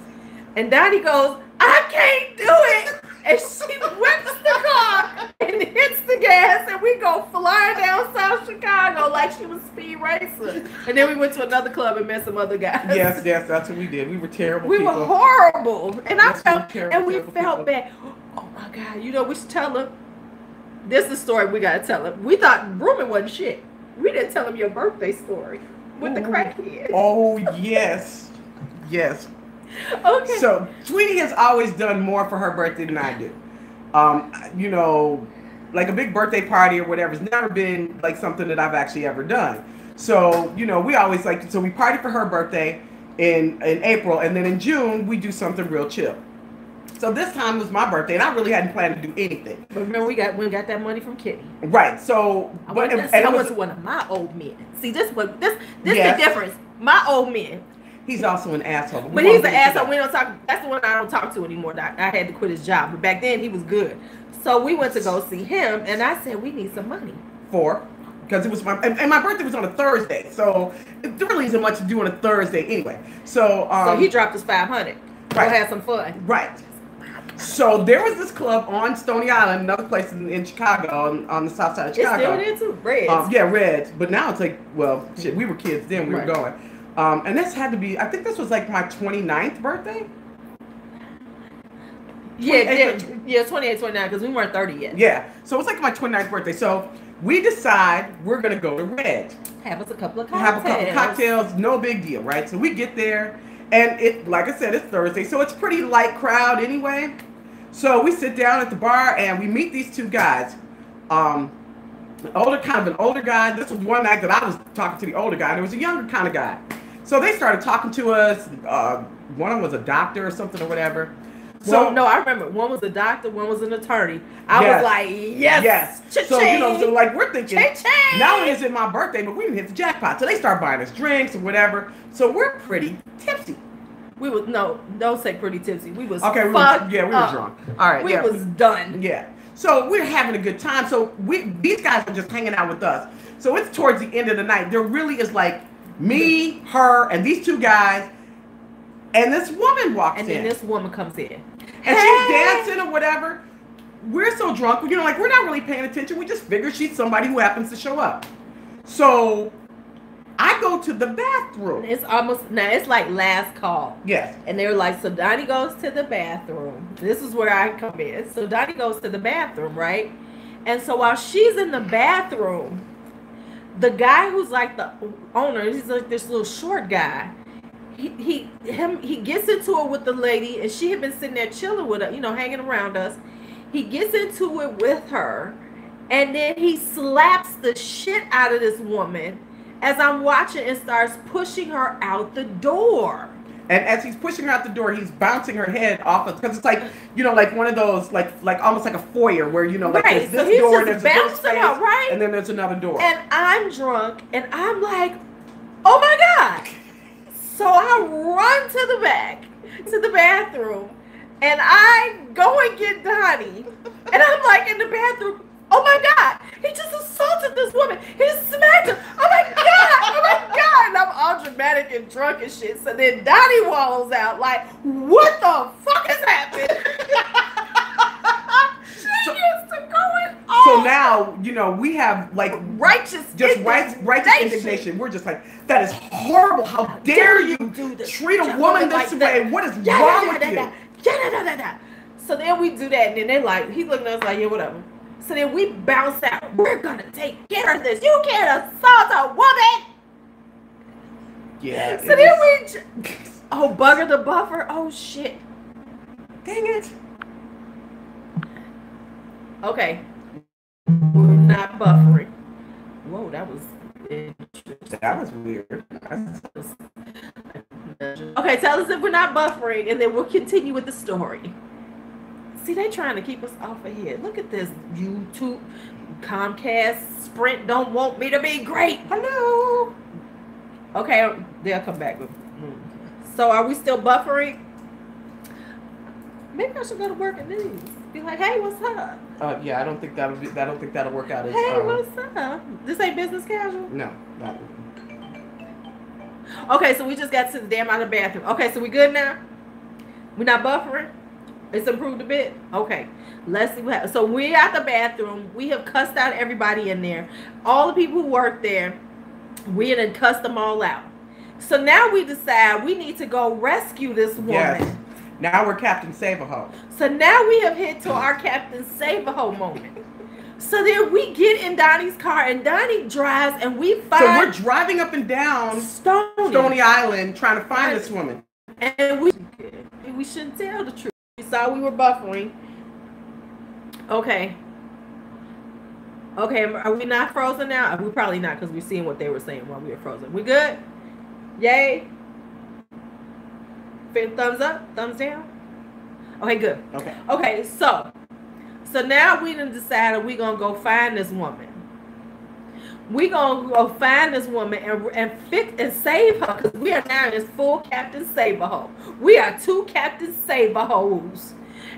And Donnie goes, I can't do it. And she whips the car and hits the gas, and we go flying down South Chicago like she was Speed Racer. And then we went to another club and met some other guys. Yes, that's what we did. We were terrible. We were horrible, and we felt bad. Oh my God! We should tell her. This is the story we gotta tell her. We thought grooming wasn't shit. We didn't tell him your birthday story with the crackhead. Oh yes, yes. Okay. So Tweety has always done more for her birthday than I do. Like a big birthday party or whatever has never been like something that I've actually ever done. So, we always we party for her birthday in April, and then in June we do something real chill. So this time was my birthday, and I really hadn't planned to do anything. But remember, we got that money from Kitty. Right. So I went to one of my old men. See, this the difference. My old men. He's also an asshole. But he's an asshole. We don't talk. That's the one I don't talk to anymore. I had to quit his job. But back then he was good. So we went to go see him, and I said we need some money. Because it was my birthday was on a Thursday, so there really isn't much to do on a Thursday anyway. So he dropped us $500. Right. Go have some fun. Right. So there was this club on Stony Island, another place in Chicago, on the south side of Chicago. It's still there too. Reds. Yeah, Reds. But now it's like, well, shit, we were kids then. We were going. And this had to be, I think this was like my 29th birthday. Yeah, 28, 29, because we weren't 30 yet. Yeah, so it's like my 29th birthday. So we decide we're going to go to Red. Have us a couple of cocktails. Have a couple of cocktails, no big deal, right? So we get there, and like I said, it's Thursday, so it's pretty light crowd anyway. So we sit down at the bar, and we meet these 2 guys. An older guy. This was one night that I was talking to the older guy, and there was a younger kind of guy. So they started talking to us. One of them was a doctor or something or whatever. So no, I remember one was a doctor, one was an attorney. I was like, yes. So so like we're thinking, not only is it my birthday, but we didn't hit the jackpot. So they start buying us drinks or whatever. So we're pretty tipsy. We was don't say pretty tipsy. We was okay. We were drunk. All right, we was done. Yeah. So we're having a good time. So these guys are just hanging out with us. So it's towards the end of the night. There really is like me, her, and these two guys. And this woman walks in. And then this woman comes in. And she's dancing or whatever. We're so drunk, you know, like we're not really paying attention. We just figure she's somebody who happens to show up. So I go to the bathroom. It's almost, now it's like last call. Yes. And they were like, so Donnie goes to the bathroom. This is where I come in. So Donnie goes to the bathroom, right? And so while she's in the bathroom, the guy who's like the owner, he's like this little short guy. He gets into it with the lady, and she had been sitting there chilling with her, you know, hanging around us. He gets into it with her, and then he slaps the shit out of this woman as I'm watching and starts pushing her out the door. And as he's pushing her out the door, he's bouncing her head off of, because it's like, you know, like one of those, like almost like a foyer where, you know, like right. there's this so door, there's this space, out, right? and then there's another door. And I'm drunk, and I'm like, oh my God. So I run to the back, to the bathroom, and I go and get Donnie. And I'm like in the bathroom, oh my God, he just assaulted this woman. He smacked her. Oh my God. And I'm all dramatic and drunk and shit. So then Donnie walls out like, what the fuck is happening? She gets to going on. So now, you know, we have like righteous indignation. We're just like, that is horrible. How dare you treat a woman this way? What is wrong with you? So then we do that, and then they're like, he's looking at us like, yeah, whatever. So then we bounce out. We're gonna take care of this. You can't assault a woman. Yeah. So then we, oh, bugger the buffer. Oh shit. Dang it. Okay. We're not buffering. Whoa, that was interesting. That was weird. Okay, tell us if we're not buffering, and then we'll continue with the story. See, they trying to keep us off of here. Look at this YouTube, Comcast, Sprint don't want me to be great. Hello. Okay, they'll come back. So are we still buffering? Maybe I should go to work at news. Be like, hey, what's up? Yeah, I don't think that'll work out. Hey, what's up? This ain't business casual? No. Okay, so we just got to the damn out of the bathroom. Okay, so we good now? We're not buffering? It's improved a bit? Okay. Let's see what happens. So we're at the bathroom. We have cussed out everybody in there. All the people who work there, we done cussed them all out. So now we decide we need to go rescue this woman. Yes. Now we're Captain Save-A-Ho. So now we have hit to our Captain Save-A-Ho moment. So then we get in Donnie's car, and Donnie drives, and we find... So we're driving up and down Stony Island trying to find this woman. And we shouldn't tell the truth. We saw we were buffering. Okay. Okay, are we not frozen now? We're probably not, because we're seeing what they were saying while we were frozen. We good? Yay? Thumbs up? Thumbs down? Okay, good. Okay, so now we done decided we're going to go find this woman. We're going to go find this woman and fix and save her, because we are now in full Captain Save-A-Ho. We are two Captain Save-A-Hos.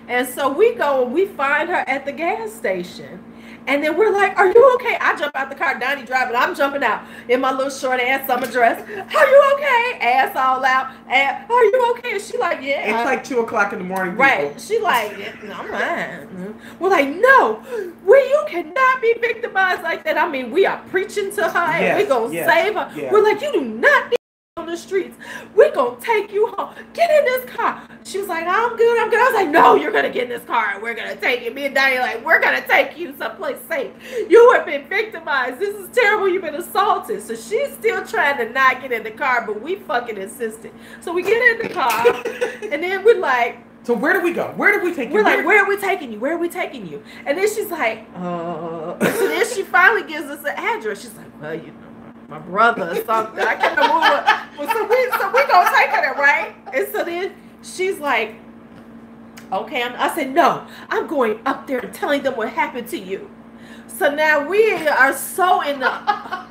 And so we go and we find her at the gas station. And then we're like, are you okay? I jump out the car, Donnie driving, I'm jumping out in my little short ass summer dress. Are you okay? Ass all out. And, are you okay? And she like, yeah. It's like 2 o'clock in the morning. People. Right. She like, yeah, I'm fine. We're like, no, you cannot be victimized like that. I mean, we are preaching to her, and we're going to save her. Yeah. We're like, you do not need on the streets. We're going to take you home. Get in this car. She was like, I'm good. I was like, no, you're going to get in this car, and we're going to take you. Me and Donnie like, we're going to take you someplace safe. You have been victimized. This is terrible. You've been assaulted. So she's still trying to not get in the car, but we fucking insisted. So we get in the car, and then we're like, so where do we go? Where do we take you? We're like, where are we taking you? Where are we taking you? And then she's like, So then she finally gives us an address. She's like, well, you know, my brother or something. I can't remember. So we gonna take her there, right? And so then she's like, okay. I said, no, I'm going up there and telling them what happened to you. So now we are so in the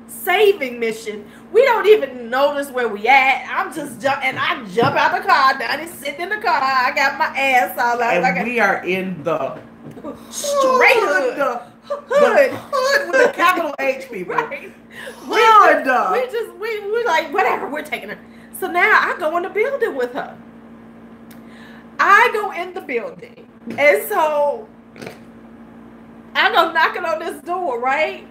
saving mission. We don't even notice where we at. I jump out the car. Donnie's sitting in the car. I got my ass all out. And we are in the straight hood. The hood with a capital H, people. Right. We like, whatever, we're taking her. So now I go in the building with her. I go in the building. And so I go knocking on this door, right?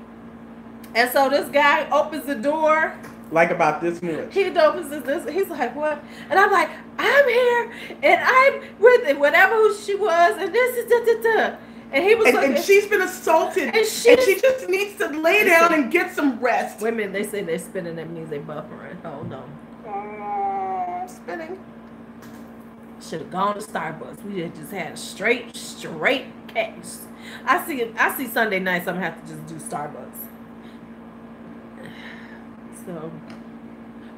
And so this guy opens the door. Like about this much. He opens this. He's like, what? And I'm like, I'm here, and I'm with whatever who she was, and this is da. And he was and she's been assaulted, and she just needs to lay down and get some rest. Women, they say they're spinning. That means they buffering. Hold on. Spinning. Should have gone to Starbucks. We just had a straight cash. I see Sunday nights. I'm gonna have to just do Starbucks. So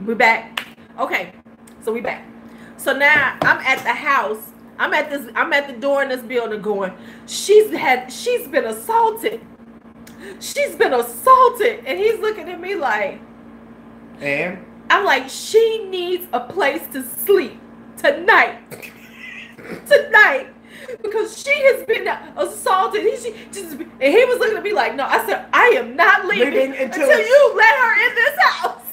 we're back. Okay, so we back. So now I'm at the house. I'm at the door in this building going, she's been assaulted. She's been assaulted. And he's looking at me like, and I'm like, she needs a place to sleep tonight. Tonight. Because she has been assaulted. And he was looking at me like, no. I said, I am not leaving until you let her in this house.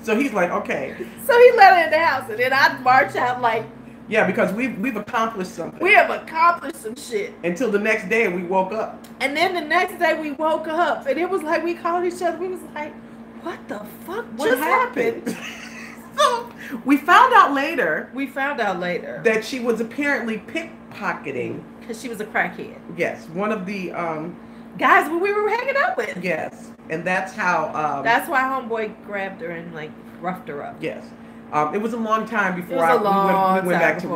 So he's like, okay. So he let her in the house, and then I march out like, yeah, because we've accomplished something. We have accomplished some shit. Until the next day, we woke up. And then the next day, we woke up, and it was like we called each other. We was like, what the fuck just happened? So we found out later. That she was apparently pickpocketing. Because she was a crackhead. Yes, one of the guys we were hanging out with. Yes, and that's how. That's why homeboy grabbed her and like roughed her up. Yes. It was a long time before we went back to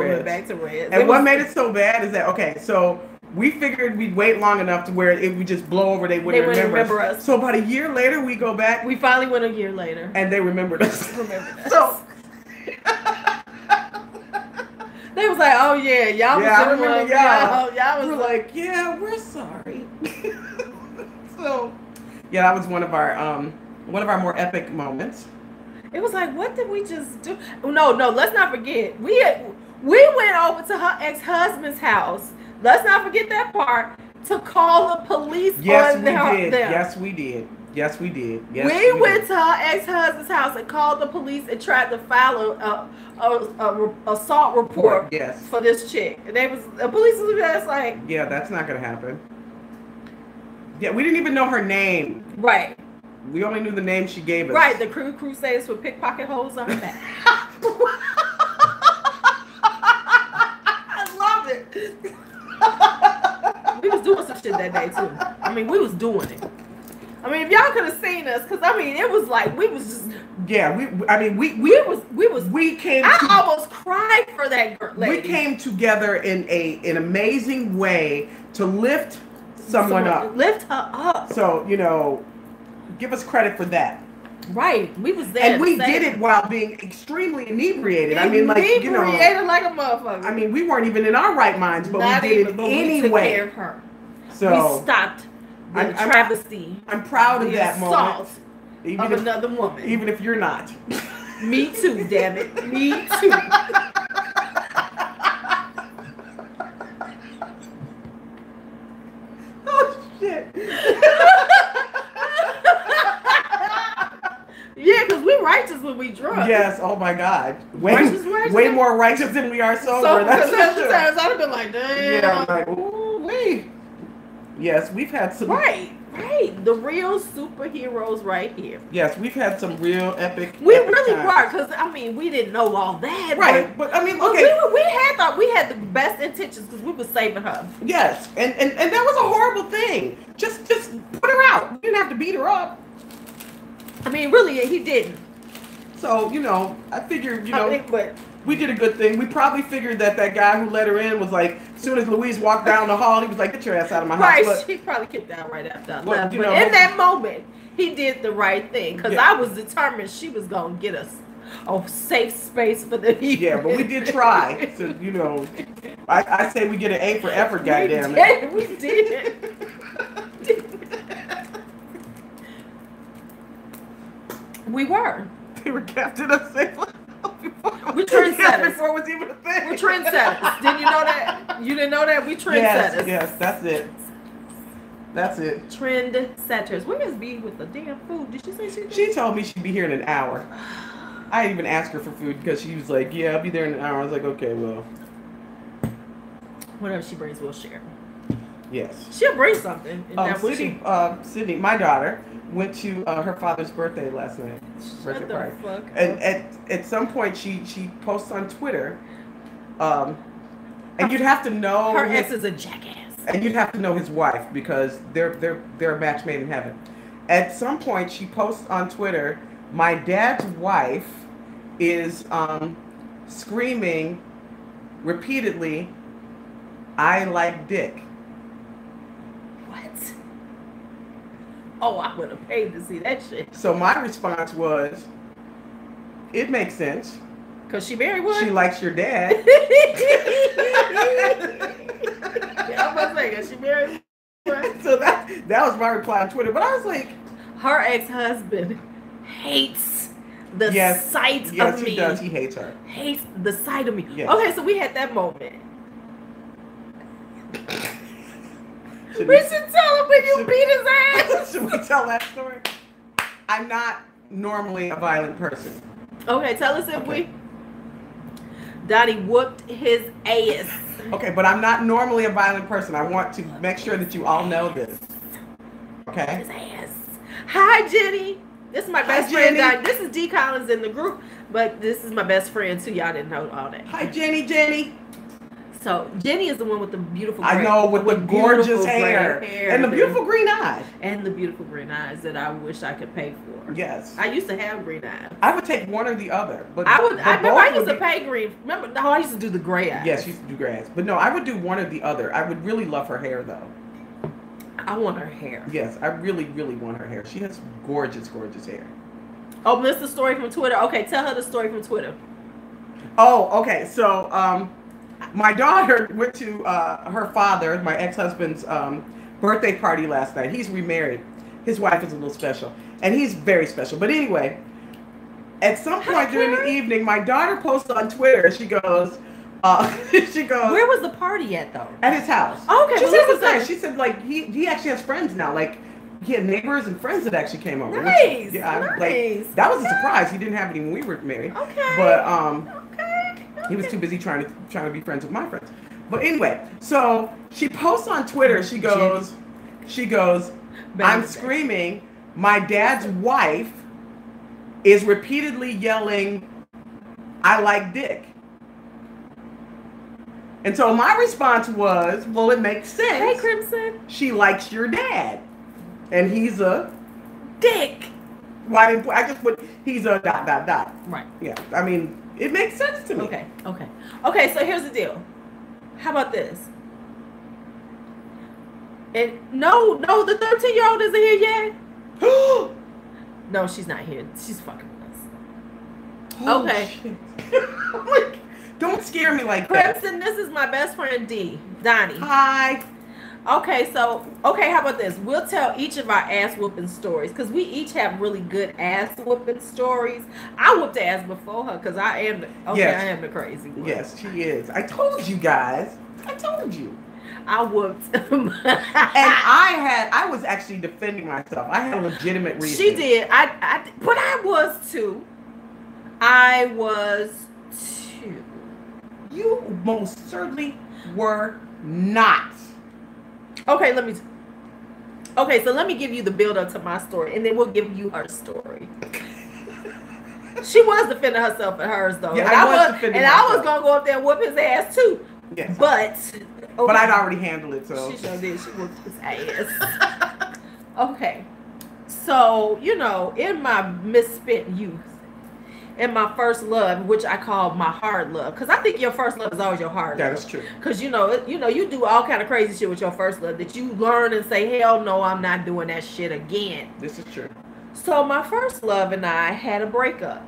Reds. And what made it so bad is that, okay, so we figured we'd wait long enough to where if we just blow over, they wouldn't remember us. So about a year later, we go back. We finally went a year later. And they remembered us. So they was like, oh yeah, y'all was I remember y'all was like, yeah, we're sorry. So yeah, that was one of our more epic moments. It was like, what did we just do? No, let's not forget. We went over to her ex-husband's house. Let's not forget that part, to call the police on them. Yes, we did. We went to her ex-husband's house and called the police and tried to file a assault report for this chick. And the police was just like, yeah, that's not gonna happen. Yeah, we didn't even know her name. Right. We only knew the name she gave us. Right, the Crusades with pickpocket holes on her back. I love it. We was doing some shit that day too. I mean, we was doing it. I mean, if y'all could have seen us, because I mean, it was like we was just. Yeah, we came. I almost cried for that girl. We came together in an amazing way to lift someone up. Lift her up. So give us credit for that. Right, we was there, and we did it while being extremely inebriated. I mean, like inebriated like a motherfucker. I mean, we weren't even in our right minds, but we did it anyway. We took care of her. So we stopped the travesty. I'm proud of that moment. Of another woman, even if you're not. Me too, damn it. Me too. Oh shit. Yeah, because we righteous when we drunk. Yes, oh my God. Way more righteous than we are sober. That's for sure. Times I'd have been like, damn. Yeah, I'm like, ooh, wait. Yes, we've had some. Right. The real superheroes right here. Yes, we've had some real epic. We really were, because I mean, we didn't know all that. Right, but I mean, okay. We had the best intentions because we were saving her. Yes, and that was a horrible thing. Just put her out. We didn't have to beat her up. I mean, really, he didn't. So, I figured, we did a good thing. We probably figured that guy who let her in was like, as soon as Louise walked down the hall, he was like, get your ass out of my house. Right, he probably kicked out right after I left. But in that moment, he did the right thing. Because I was determined she was going to get us a safe space for the evening. Yeah, but we did try. So, I say we get an A for effort, goddamn it. We did. We were. They were captain of safe. We trendsetters. Before it was even a thing. We're trendsetters. Didn't you know that? You didn't know that? We trendsetters. Yes, that's it. That's it. Trendsetters. Where is B with the damn food? Did she say she did? She told me she'd be here in an hour. I even asked her for food because she was like, yeah, I'll be there in an hour. I was like, okay, well. Whatever she brings, we'll share. Yes. She'll bring something. Sydney, my daughter, went to her father's birthday last night. Shut the fuck up. And at some point, she posts on Twitter, and you'd have to know her ex is a jackass. And you'd have to know his wife because they're a match made in heaven. At some point, she posts on Twitter, my dad's wife is screaming repeatedly, I like dick. What? Oh, I would have paid to see that shit. So my response was, it makes sense. Because she married one? She likes your dad. Yeah, I was like, she married one? So that was my reply on Twitter. But I was like, her ex-husband hates the sight of me. Yes, he does. He hates her. Hates the sight of me. Yes. Okay, so we had that moment. Should we should tell him when you beat his ass. Should we tell that story? I'm not normally a violent person. Okay, tell us if we... Donnie whooped his ass. Okay, but I'm not normally a violent person. I want to make sure that you all know this. Okay? His ass. Hi, Jenny. This is my best friend. This is D. Collins in the group, but this is my best friend too. Y'all didn't know all that. Hi, Jenny. So Jenny is the one with the beautiful I know, with the gorgeous hair and the beautiful green eyes. And the beautiful green eyes that I wish I could pay for. Yes. I used to have green eyes. I would take one or the other. But I remember I used to pay green. Remember, no, I used to do the gray eyes. Yes, you used to do gray eyes. But no, I would do one or the other. I would really love her hair though. I want her hair. Yes, I really, really want her hair. She has gorgeous, gorgeous hair. Oh, missed the story from Twitter. Okay, tell her the story from Twitter. Oh, okay. So, my daughter went to her father, my ex-husband's birthday party last night. He's remarried. His wife is a little special, and he's very special. But anyway, at some point during the evening, my daughter posts on Twitter. She goes, where was the party at though? At his house. Oh, okay. She said it was nice. She said like he actually has friends now. Like he had neighbors and friends that actually came over. Nice. Which, yeah, nice. Like, that was a surprise. He didn't have any when we were married. Okay. But he was too busy trying to be friends with my friends. But anyway, so she posts on Twitter. She goes, I'm screaming. My dad's wife is repeatedly yelling, I like dick. And so my response was, well, it makes sense. Hey, Crimson. She likes your dad. And he's a dick. Well, I just put, he's a ... Right. Yeah. I mean, it makes sense to me. Okay, so here's the deal. How about this? And no, the 13-year-old isn't here yet. No, she's not here. She's fucking with us. Oh, okay. Shit. Don't scare me like that. Crimson, this is my best friend Donnie. Hi. Okay, how about this? We'll tell each of our ass whooping stories because we each have really good ass whooping stories. I whooped the ass before her because I am the crazy one. Yes, she is. I told you guys. I told you. I whooped. And I was actually defending myself. I had a legitimate reason. She did. But I was too. I was too. You most certainly were not. Okay, so let me give you the build up to my story, and then we'll give you her story. She was defending herself and hers though. Yeah, and I was gonna go up there and whoop his ass too. Yes. But I'd already handled it, so she sure did. She whooped his ass. Okay. So, in my misspent youth, in my first love, which I call my hard love, because I think your first love is always your hard love. That is true. Because you do all kind of crazy shit with your first love that you learn and say, hell no, I'm not doing that shit again. This is true. So my first love and I had a breakup.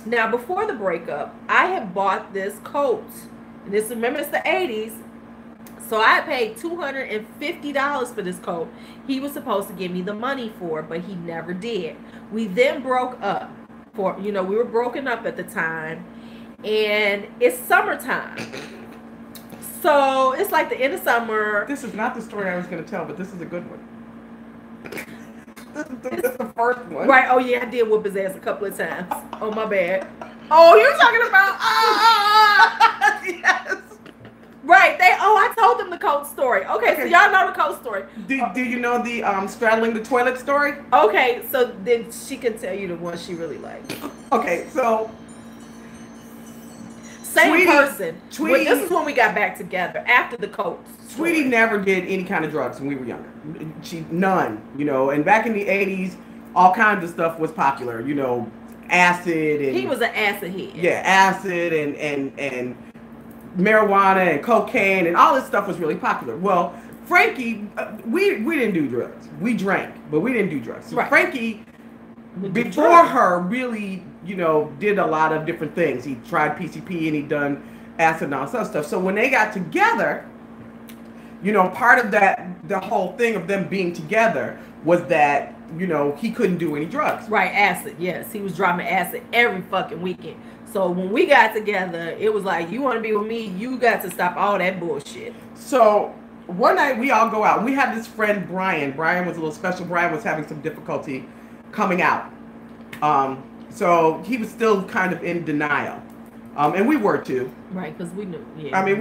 Now before the breakup, I had bought this coat, and remember it's the 80s, So I paid $250 for this coat. He was supposed to give me the money for it, but he never did. We then broke up. We were broken up at the time, and it's summertime. So it's like the end of summer. This is not the story I was going to tell, but this is a good one. This is the first one. Right. Oh, yeah, I did whoop his ass a couple of times. Oh, my bad. Oh, you're talking about... yes. Right. I told them the coat story. Okay, so y'all know the coat story. Do you know the straddling the toilet story? Okay, so then she can tell you the one she really liked. Okay, so... Same person. Tweety, this is when we got back together, after the coat story. Tweety never did any kind of drugs when we were younger. None, and back in the 80s, all kinds of stuff was popular, acid and... He was an acid head. Yeah, acid and marijuana and cocaine and all this stuff was really popular. Well, Frankie, we didn't do drugs. We drank, but we didn't do drugs. So right. Frankie, before her, really, did a lot of different things. He tried PCP and he done acid and all that stuff. So when they got together, part of the whole thing of them being together was that, he couldn't do any drugs. Right, acid, yes. He was dropping acid every fucking weekend. So when we got together, it was like, you want to be with me, you got to stop all that bullshit. So one night we all go out. We had this friend, Brian. Brian was a little special. Brian was having some difficulty coming out. So he was still kind of in denial. And we were too. Right, because we knew. Yeah. I mean,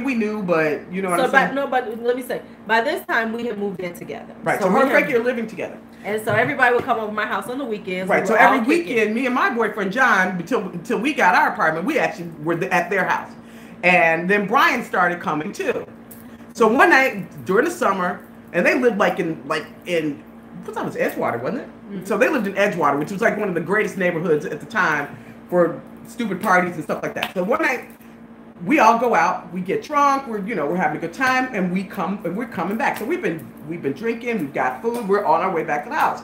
we knew, but you know what I'm saying? But let me say, by this time we had moved in together. Right, so her and Frankie are living together. And so everybody would come over to my house on the weekends. Right, so every weekend, me and my boyfriend John, until we got our apartment, we actually were at their house. And then Brian started coming too. So one night during the summer, and they lived in what time was Edgewater, wasn't it? Mm-hmm. So they lived in Edgewater, which was like one of the greatest neighborhoods at the time for stupid parties and stuff like that. So one night we all go out, we get drunk, we're having a good time, and we're coming back. So we've been drinking, we've got food, we're on our way back to the house.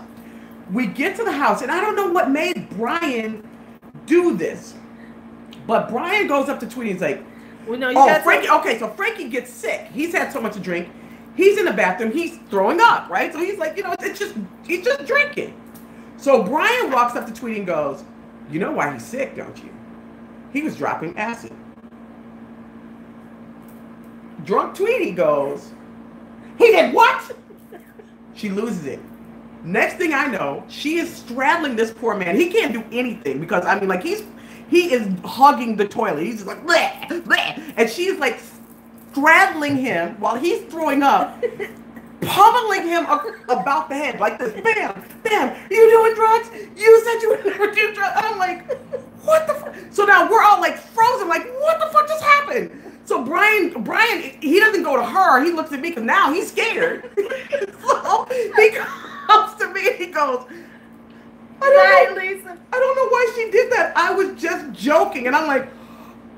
We get to the house, and I don't know what made Brian do this, but Brian goes up to Tweety and is like, well, no, Frankie. Okay, so Frankie gets sick. He's had so much to drink. He's in the bathroom. He's throwing up, right? So he's like, he's just drinking. So Brian walks up to Tweety and goes, you know why he's sick, don't you? He was dropping acid. Drunk Tweety goes, he did what? She loses it. Next thing I know, she is straddling this poor man. He can't do anything because, he is hugging the toilet. He's just like, bleh, bleh. And she's like straddling him while he's throwing up, pummeling him about the head like this. Bam, bam, you doing drugs? You said you would never do drugs. And I'm like, what the fuck? So now we're all like frozen, like, what the fuck just happened? So Brian, he doesn't go to her. He looks at me because now he's scared. So he comes to me and he goes, I don't know why she did that. I was just joking. And I'm like,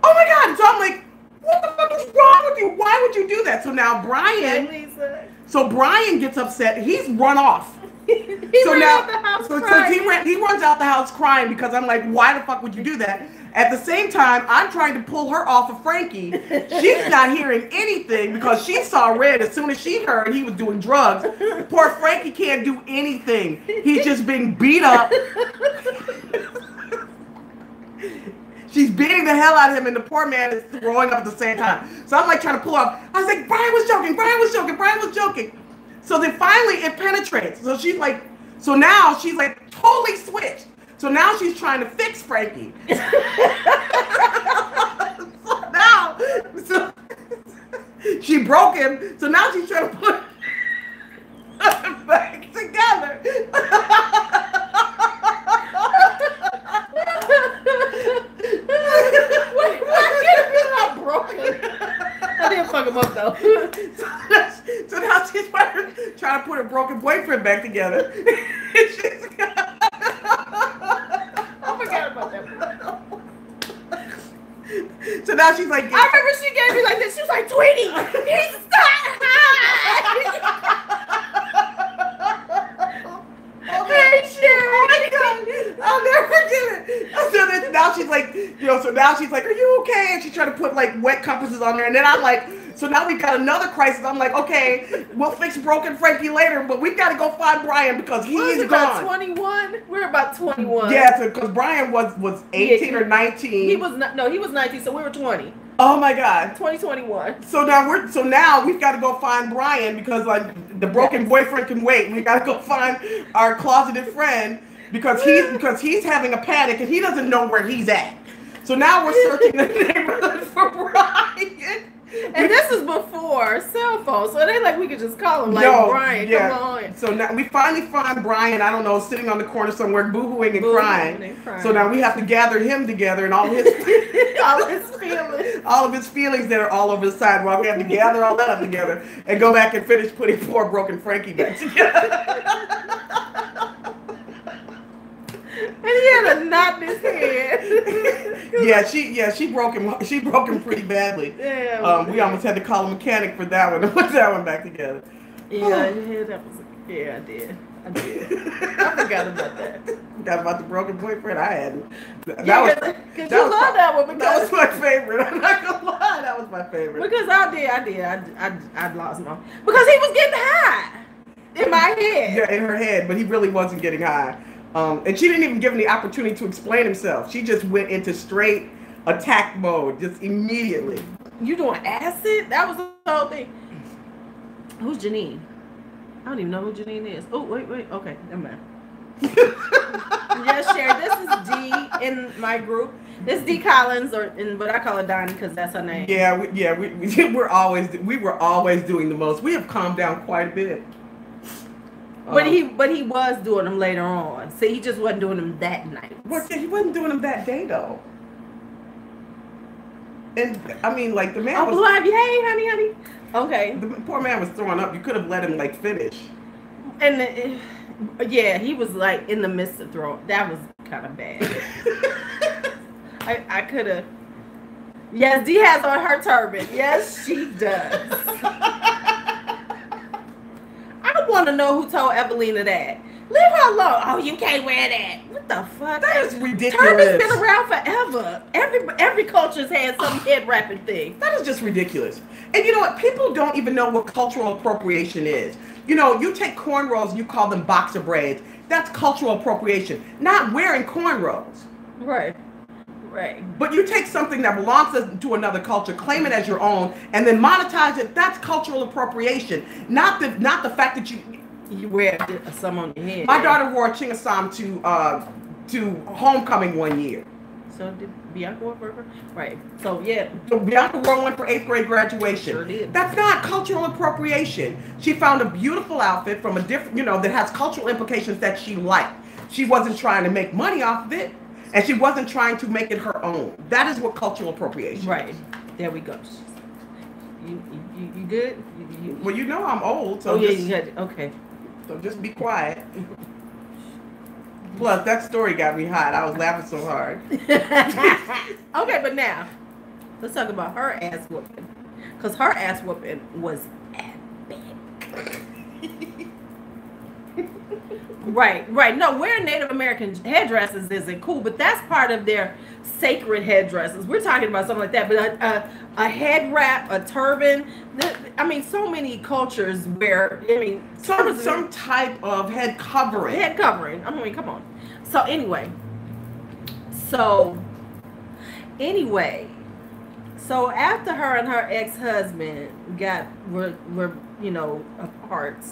oh my God. So I'm like, what the fuck is wrong with you? Why would you do that? So now Brian gets upset. He's run off. He runs out the house crying because I'm like, why the fuck would you do that? At the same time, I'm trying to pull her off of Frankie. She's not hearing anything because she saw red as soon as she heard he was doing drugs. Poor Frankie can't do anything. He's just being beat up. She's beating the hell out of him, and the poor man is throwing up at the same time. So I'm like trying to pull off. I was like, Brian was joking. So then finally it penetrates. So now she's like totally switched. So now she's trying to fix Frankie. So she broke him. So now she's trying to put him back together. Why broken? I didn't fuck him up though. So now she's trying to put her broken boyfriend back together. I forgot about that. So now she's like, I remember she gave me like this. She was like, Tweety, he's stuck. Hey, shit. Oh my God. I'll never forget it. So now she's like, are you okay? And she's trying to put like wet compasses on there. And then I'm like, So now we got another crisis. I'm like, okay, we'll fix Broken Frankie later, but we got to go find Brian because he's gone. 21. We're about 21. Yeah, because Brian was 18 or 19. He was not. No, he was 19. So we were 20. Oh my God. 2021. So now we've got to go find Brian because like the broken boyfriend can wait. We got to go find our closeted friend because he's having a panic and he doesn't know where he's at. So now we're searching the neighborhood for Brian. And this is before cell phones, so they like we could just call him like Brian. Yeah. Come on. So now we finally find Brian. I don't know, sitting on the corner somewhere, boohooing and crying. So now we have to gather him together and all his all his feelings, all of his feelings that are all over the sidewalk. We have to gather all that up together and go back and finish putting poor broken Frankie back together. And he had a knot in his head. she broke him pretty badly. Yeah. We almost had to call a mechanic for that one to put that one back together. Yeah, I did. I forgot about that. Forgot about the broken boyfriend I had. Because you love that one. Because that was my favorite. I'm not gonna lie, that was my favorite. Because I lost my because he was getting high in my head. Yeah, in her head, but he really wasn't getting high. And she didn't even give him the opportunity to explain himself. She just went into straight attack mode, just immediately. You doing acid? That was the whole thing. Who's Janine? I don't even know who Janine is. Oh, wait. Okay, never mind. Yes, Sherry, this is D in my group. This is D Collins, but I call her Donnie because that's her name. We were always doing the most. We have calmed down quite a bit. But he was doing them later on. So he just wasn't doing them that night. Well, he wasn't doing them that day though. And I mean, like the man was. Oh, love you, hey, honey. Okay. The poor man was throwing up. You could have let him like finish. And yeah, he was like in the midst of throwing. That was kind of bad. I could have. Yes, D has on her turban. Yes, she does. I want to know who told Evelina that. Leave her alone. Oh, you can't wear that. What the fuck? That is ridiculous. Turban's been around forever. Every culture's had some head wrapping thing. That is just ridiculous. And you know what? People don't even know what cultural appropriation is. You know, you take cornrows, you call them boxer braids. That's cultural appropriation. Not wearing cornrows. Right. But you take something that belongs to another culture, claim it as your own, and then monetize it. That's cultural appropriation. Not the fact that you wear some on your head. My daughter wore a chingasam to homecoming one year. So did Bianca wear her? Right. So yeah. So Bianca wore one for 8th grade graduation. Sure did. That's not cultural appropriation. She found a beautiful outfit from a different, that has cultural implications that she liked. She wasn't trying to make money off of it. And she wasn't trying to make it her own. That is what cultural appropriation is. Right. There we go. You good? Well, you know I'm old, so okay. So just be quiet. Plus, that story got me hot. I was laughing so hard. Okay, but now, let's talk about her ass whooping. Because her ass whooping was epic. Right. No, wearing Native American headdresses isn't cool, but that's part of their sacred headdresses. We're talking about something like that, but a head wrap, a turban. I mean, so many cultures where some type of head covering. Head covering. I mean, come on. So anyway, so after her and her ex-husband were apart.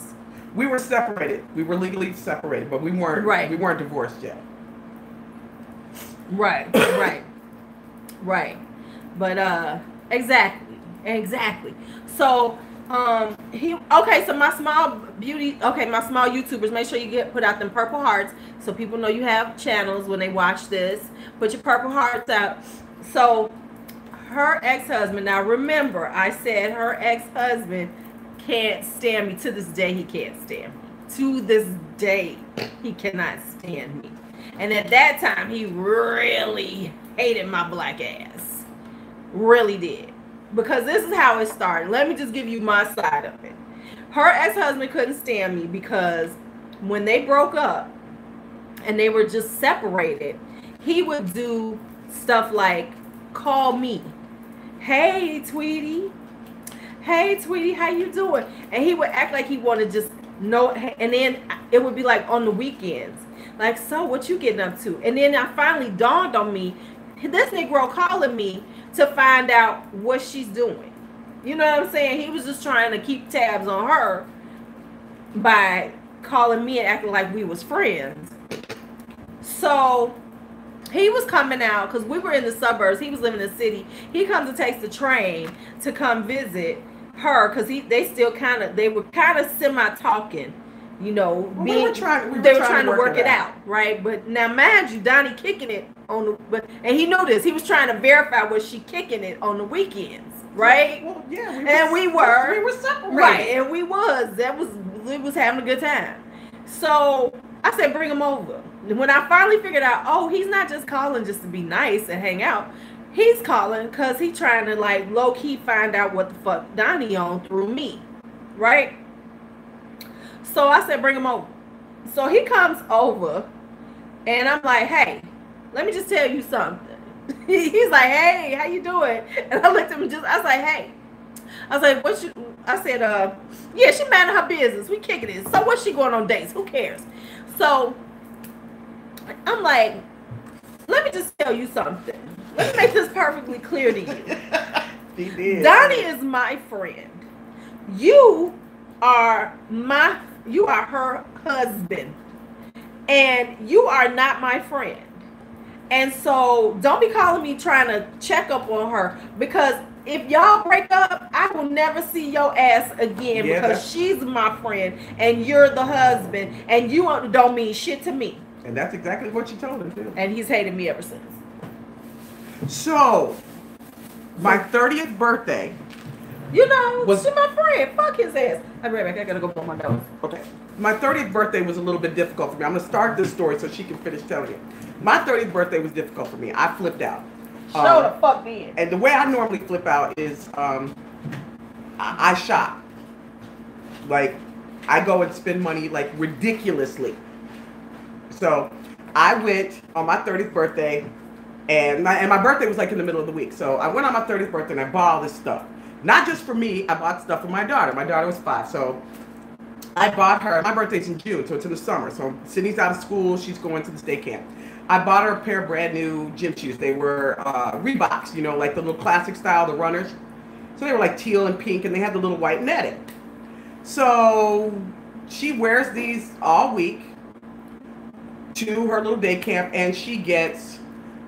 We were separated. We were legally separated, but we weren't. Right. We weren't divorced yet. Right. But exactly. So so my small YouTubers, make sure you put out them purple hearts so people know you have channels when they watch this. Put your purple hearts out. So her ex-husband. Now remember, I said her ex-husband can't stand me. To this day, he can't stand me. To this day, he cannot stand me. And at that time, he really hated my black ass. Really did. Because this is how it started. Let me just give you my side of it. Her ex-husband couldn't stand me because when they broke up and they were just separated, he would do stuff like call me. Hey, Tweety. hey, Tweety, how you doing? And he would act like he wanted to just know, and then it would be like on the weekends. Like, so what you getting up to? And then I finally dawned on me, this Negro calling me to find out what she's doing. You know what I'm saying? He was just trying to keep tabs on her by calling me and acting like we was friends. So he was coming out because we were in the suburbs. He was living in the city. He comes and takes the train to come visit her because they were kind of semi talking, you know. Well, they were trying to work it out, right? But now, mind you, Donnie kicking it on and he knew this. He was trying to verify was she kicking it on the weekends, right? Well, yeah, we were separated, right, and we was having a good time. So I said, bring him over. When I finally figured out, oh, he's not just calling just to be nice and hang out. He's calling because he's trying to like low key find out what the fuck Donnie on through me, right? So I said, bring him over. So he comes over, and I'm like, hey, let me just tell you something. He's like, hey, how you doing? And I looked at him I was like, hey. I was like, I said, yeah, she minding her business. We kicking it. So what's she going on dates? Who cares? So I'm like, let me just tell you something. Let me make this perfectly clear to you. He did. Donnie is my friend. You are her husband. And you are not my friend. And so don't be calling me trying to check up on her, because if y'all break up, I will never see your ass again, because she's my friend and you're the husband and you don't mean shit to me. And that's exactly what you told him too. And he's hated me ever since. So, my 30th birthday. You know, she's my friend. Fuck his ass. I'll be right back. I gotta go blow my nose. Okay. My 30th birthday was a little bit difficult for me. I'm gonna start this story so she can finish telling it. My 30th birthday was difficult for me. I flipped out. Show the fuck me. And the way I normally flip out is I shop. Like, I go and spend money like ridiculously. So I went on my 30th birthday, and my birthday was like in the middle of the week. So I went on my 30th birthday and I bought all this stuff. Not just for me, I bought stuff for my daughter. My daughter was 5, so I bought her. My birthday's in June, so it's in the summer. So Sydney's out of school, she's going to the state camp. I bought her a pair of brand new gym shoes. They were Reeboks, you know, like the little classic style, the runners. So they were like teal and pink, and they had the little white netting. So she wears these all week to her little day camp, and she gets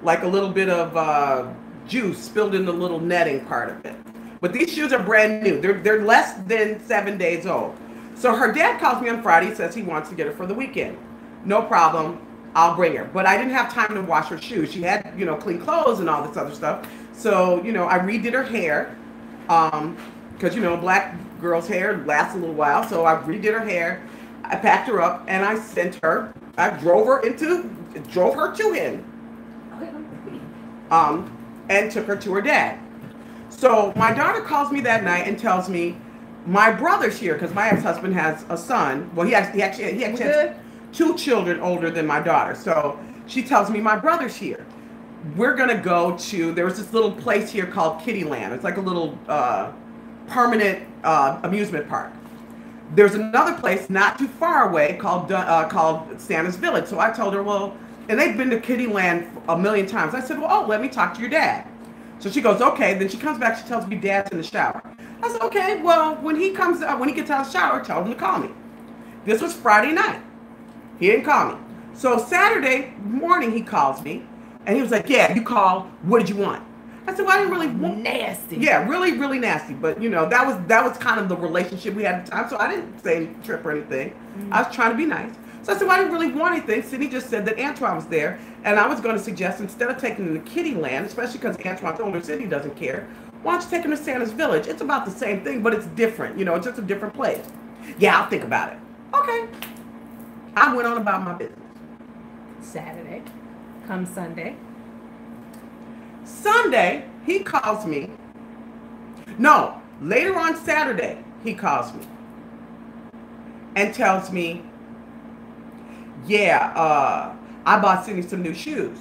like a little bit of juice spilled in the little netting part of it. But these shoes are brand new. They're less than 7 days old. So her dad calls me on Friday, says he wants to get her for the weekend. No problem. I'll bring her. But I didn't have time to wash her shoes. She had, you know, clean clothes and all this other stuff. So, you know, I redid her hair. Because, you know, black girl's hair lasts a little while. So I redid her hair. I packed her up and I sent her. I drove her to him. And took her to her dad. So my daughter calls me that night and tells me, my brother's here, because my ex-husband has a son. Well, he actually has 2 children older than my daughter. So she tells me, my brother's here. We're going to go to, there was this little place here called Kittyland. It's like a little permanent amusement park. There's another place not too far away called Santa's Village. So I told her, well, and they've been to Kittyland a million times. I said, well, let me talk to your dad. So she goes, okay. Then she comes back, she tells me dad's in the shower. I said, okay, well, when he gets out of the shower, tell him to call me. This was Friday night. He didn't call me. So Saturday morning, he calls me, and he was like, yeah, you called. What did you want? I said, well, I didn't really want. Nasty. Yeah, really, really nasty. But, you know, that was kind of the relationship we had at the time. So I didn't say trip or anything. I was trying to be nice. So I said, well, I didn't really want anything. Sydney just said that Antoine was there. And I was going to suggest, instead of taking him to Kittyland, especially because Antoine's older, Sydney doesn't care, why don't you take him to Santa's Village? It's about the same thing, but it's different. You know, it's just a different place. Yeah, I'll think about it. Okay. I went on about my business. Saturday. Come Sunday. Sunday, he calls me. No, later on Saturday, he calls me and tells me, yeah, I bought Sydney some new shoes.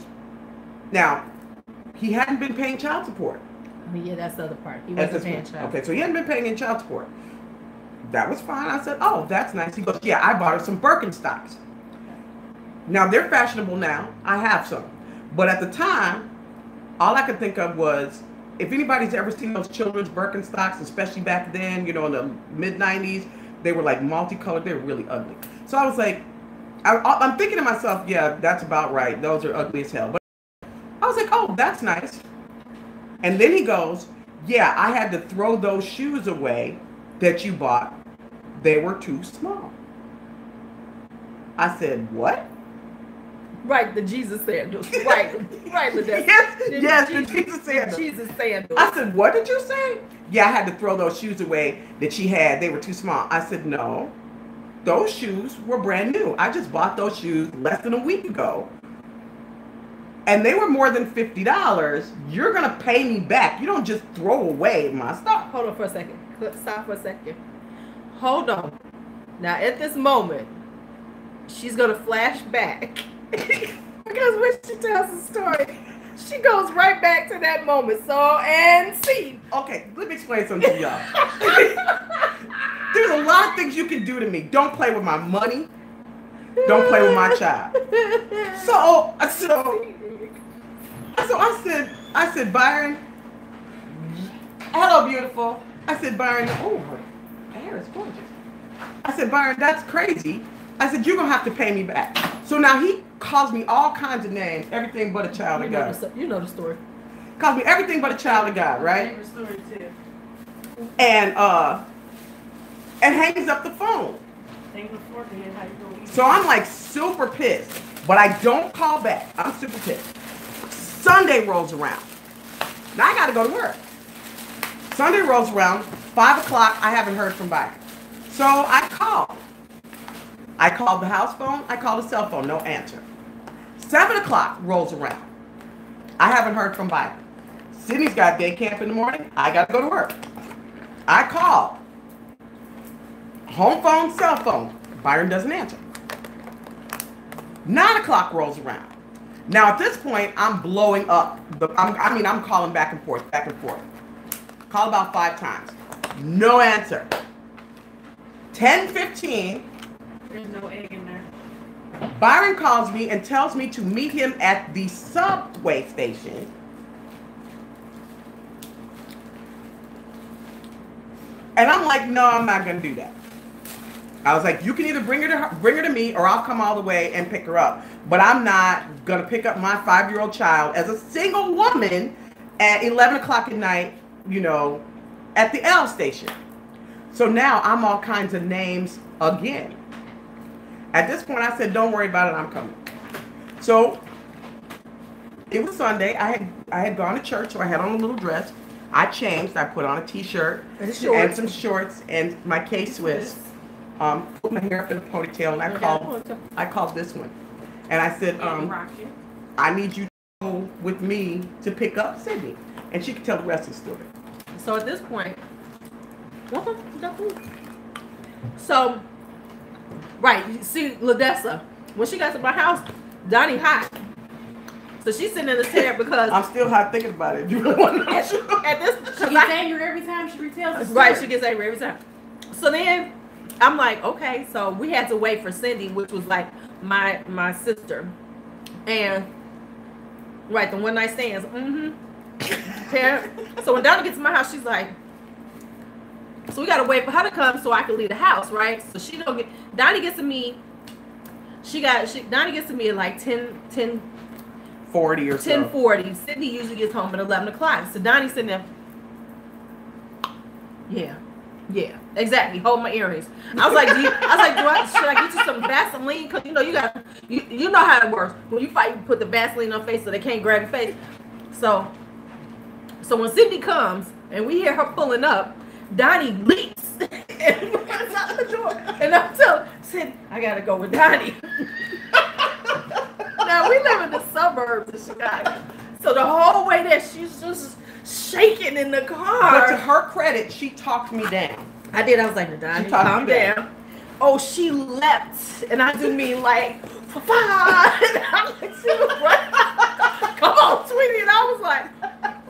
Now, he hadn't been paying child support. Yeah, that's the other part. He wasn't paying child. Okay, so he hadn't been paying any child support. That was fine. I said, oh, that's nice. He goes, yeah, I bought her some Birkenstocks. Now, they're fashionable now. I have some. But at the time, all I could think of was, if anybody's ever seen those children's Birkenstocks, especially back then, in the mid-90s, they were like multicolored. They were really ugly. So I was like, I'm thinking to myself, yeah, that's about right. Those are ugly as hell. But I was like, oh, that's nice. And then he goes, yeah, I had to throw those shoes away that you bought. They were too small. I said, what? Right, the Jesus sandals. Right, Ladessa. Yes, the Jesus sandals. Jesus sandals. I said, what did you say? Yeah, I had to throw those shoes away that she had. They were too small. I said, no, those shoes were brand new. I just bought those shoes less than a week ago. And they were more than $50. You're going to pay me back. You don't just throw away my stuff. Hold on for a second. Stop for a second. Hold on. Now, at this moment, she's going to flash back. Because when she tells the story, she goes right back to that moment. So, and see. Okay, let me explain something to y'all. There's a lot of things you can do to me. Don't play with my money. Don't play with my child. So I said, Byron, hello, beautiful. I said, Byron, oh, her hair is gorgeous. I said, Byron, that's crazy. I said, you're going to have to pay me back. So now he calls me all kinds of names, everything but a child of God. You know the story. Calls me everything but a child of God, right? Favorite story too. And hangs up the phone. So I'm like super pissed, but I don't call back. I'm super pissed. Sunday rolls around. Now I got to go to work. Sunday rolls around, 5 o'clock, I haven't heard from Byron. So I called. I called the house phone, I called the cell phone, no answer. 7 o'clock rolls around. I haven't heard from Byron. Sydney's got day camp in the morning, I got to go to work. I called. Home phone, cell phone. Byron doesn't answer. 9 o'clock rolls around. Now at this point, I'm blowing up. I'm calling back and forth. Call about 5 times. No answer. 10:15. There's no egg in there. Byron calls me and tells me to meet him at the subway station. And I'm like, no, I'm not going to do that. I was like, you can either bring her to me, or I'll come all the way and pick her up. But I'm not going to pick up my 5-year-old child as a single woman at 11 o'clock at night, at the L station. So now I'm all kinds of names again. At this point, I said, don't worry about it, I'm coming. So it was Sunday. I had gone to church, so I had on a little dress. I changed. I put on a t-shirt and some shorts and my K-Swiss. Put my hair up in a ponytail, and I called this one, and I said, I need you to go with me to pick up Sydney, and she could tell the rest of the story. So at this point, so right, you see Ladessa, when she got to my house, Donnie hot. So she's sitting in the chair because I'm still hot thinking about it. You really want to know? At this, she gets angry every time she retells the story. Right, she gets angry every time. So then I'm like, okay, so we had to wait for Cindy, which was like my sister, and right, the one night stands. Yeah. So when Donna gets to my house, she's like, so we gotta wait for her to come so I can leave the house, right? So she don't get. Donnie gets to me. Donnie gets to me at like 10:40 or so. 10:40. Sydney usually gets home at 11 o'clock. So Donnie's sitting there. Yeah, exactly. Hold my earrings. I was like, should I get you some Vaseline? Because you know how it works. When you fight, you put the Vaseline on face so they can't grab your face. So when Sydney comes and we hear her pulling up, Donnie leaps and runs out the door. And I'm telling Sydney, I gotta go with Donnie. Now we live in the suburbs of Chicago, so the whole way there, she's just shaking in the car. But to her credit, she talked me down. I did. I was like, Donnie, calm down. Oh, she leapt, and I do mean like, and I'm like, she was right. Come on, sweetie. And I was like,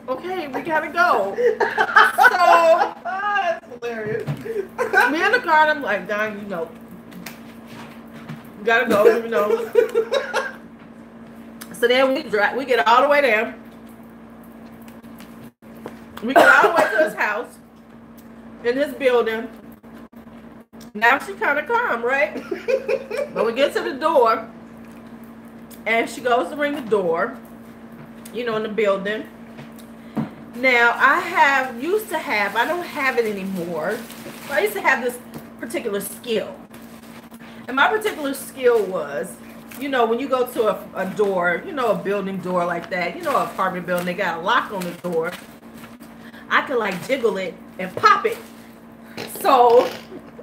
okay, we gotta go. So That's hilarious. me in the car, and I'm like, Don, you know, you gotta go, you know. So then we get all the way there. We get all the way to his house, in his building. Now she kind of calm, right? But we get to the door, and she goes to ring the door, you know, in the building. Now, I don't have it anymore. I used to have this particular skill. And my particular skill was, you know, when you go to a door, you know, a building door like that, you know, an apartment building, they got a lock on the door. I could like jiggle it and pop it. So,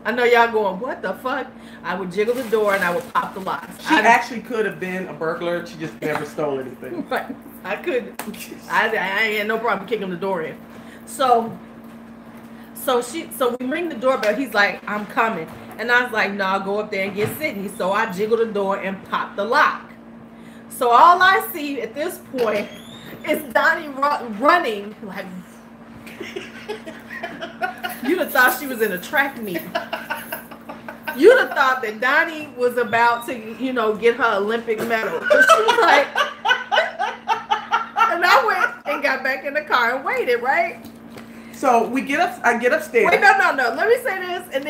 I know y'all going, what the fuck? I would jiggle the door and I would pop the locks. She actually could have been a burglar. She just never stole anything. Right. I could. I had no problem kicking the door in. So we ring the doorbell. He's like, I'm coming. And I was like, no, I'll go up there and get Sydney. So I jiggle the door and pop the lock. So all I see at this point is Donnie running. Like, you'd have thought she was in a track meet. You'd have thought that Donnie was about to, you know, get her Olympic medal. She was like, and I went and got back in the car and waited, right? So I get upstairs. Wait, no. Let me say this, and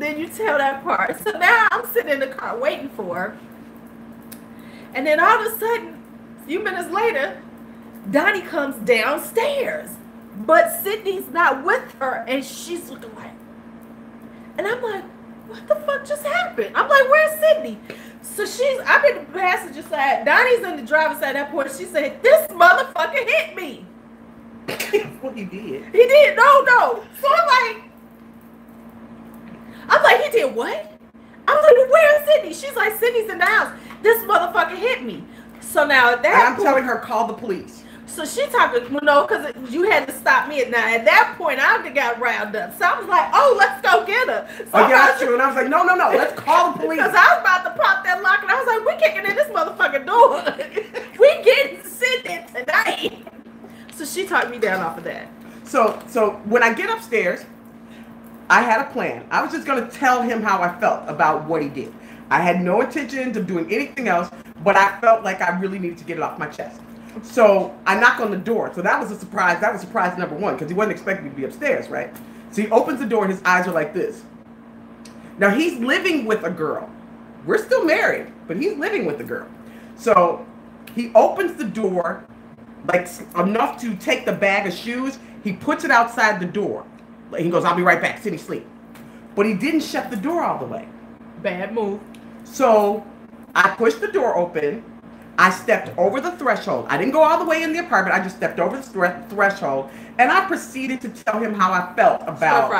then you tell that part. So now I'm sitting in the car waiting for her. And then all of a sudden, a few minutes later, Donnie comes downstairs. But Sydney's not with her, and she's looking like, and I'm like, what the fuck just happened? I'm like, where's Sydney? So I'm in the passenger side. Donnie's in the driver's side at that point. She said, this motherfucker hit me. What he did? He did? No. So I'm like, he did what? I'm like, well, where's Sydney? She's like, Sydney's in the house. This motherfucker hit me. So now at that point, telling her, call the police. So she talking, no, because you had to stop me. Now at that point, I got riled up. So I was like, oh, let's go get her. So I got you. And I was like, no, let's call the police. Because I was about to pop that lock, and I was like, we kicking in this motherfucking door. We getting Sydney tonight. So she talked me down off of that. So when I get upstairs, I had a plan. I was just going to tell him how I felt about what he did. I had no intention of doing anything else, but I felt like I really needed to get it off my chest. So I knock on the door. So that was a surprise. That was surprise number one, because he wasn't expecting me to be upstairs, right? So he opens the door and his eyes are like this. Now he's living with a girl. We're still married, but he's living with a girl. So he opens the door like enough to take the bag of shoes. He puts it outside the door. He goes, I'll be right back. Sydney, sleep. But he didn't shut the door all the way. Bad move. So I pushed the door open. I stepped over the threshold. I didn't go all the way in the apartment. I just stepped over the threshold, and I proceeded to tell him how I felt about.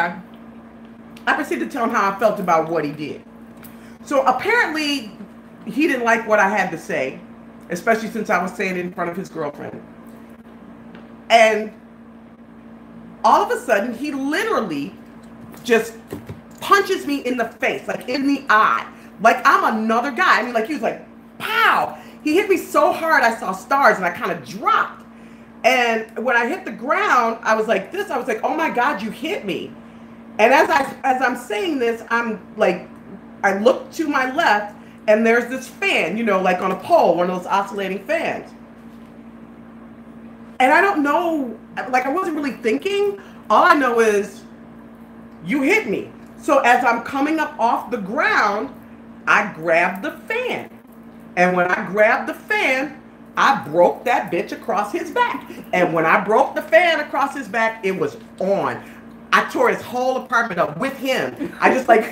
I proceeded to tell him how I felt about what he did. So apparently, he didn't like what I had to say, especially since I was saying it in front of his girlfriend. And all of a sudden, he literally just punches me in the face, like in the eye, like I'm another guy. I mean, like he was like, pow. He hit me so hard I saw stars and I kind of dropped. And when I hit the ground, I was like this. I was like, oh my God, you hit me. And as I'm saying this, I'm like, I look to my left and there's this fan, you know, like on a pole, one of those oscillating fans. And I don't know, like I wasn't really thinking. All I know is you hit me. So as I'm coming up off the ground, I grabbed the fan. And when I grabbed the fan, I broke that bitch across his back. And when I broke the fan across his back, it was on. I tore his whole apartment up with him. I just like, I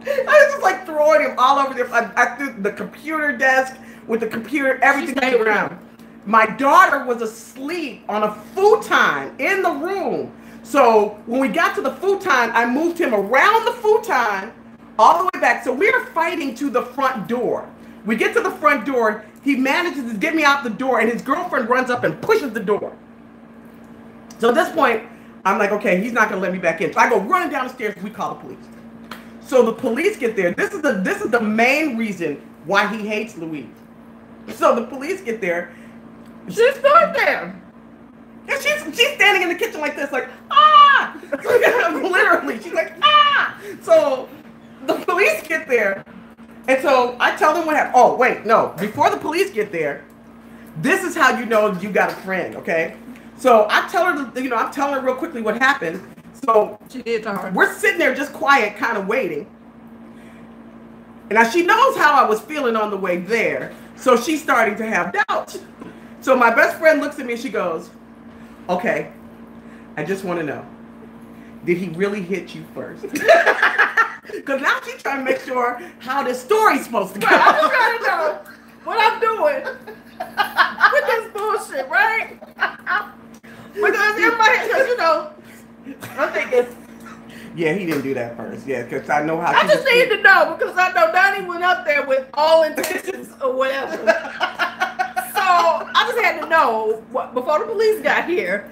was just like throwing him all over there. I threw the computer desk with the computer, everything around. My daughter was asleep on a futon in the room. So when we got to the futon, I moved him around the futon all the way back. So we're fighting to the front door. We get to the front door. He manages to get me out the door, and his girlfriend runs up and pushes the door. So at this point, I'm like, okay, he's not going to let me back in. So I go running down the stairs. We call the police. So the police get there. This is the main reason why he hates Louise. So the police get there. She's still there. And she's standing in the kitchen like this, like, ah! Literally, she's like, ah! So the police get there, and so I tell them what happened. Oh, wait, no. Before the police get there, this is how you know you got a friend, okay? So I tell her, you know, I'm telling her real quickly what happened. So She did tell her. we're sitting there just quiet, kind of waiting. And now she knows how I was feeling on the way there, so she's starting to have doubts. So my best friend looks at me and she goes, okay, I just want to know, did he really hit you first? Because now she's trying to make sure how this story's supposed to go. Right, I'm just trying to know what I'm doing with this bullshit, right? Because in my head, because, you know, I'm thinking, Yeah, he didn't do that first. Yeah, because I know how. I just need to know, because I know Donnie went up there with all intentions or whatever. So I just had to know before the police got here,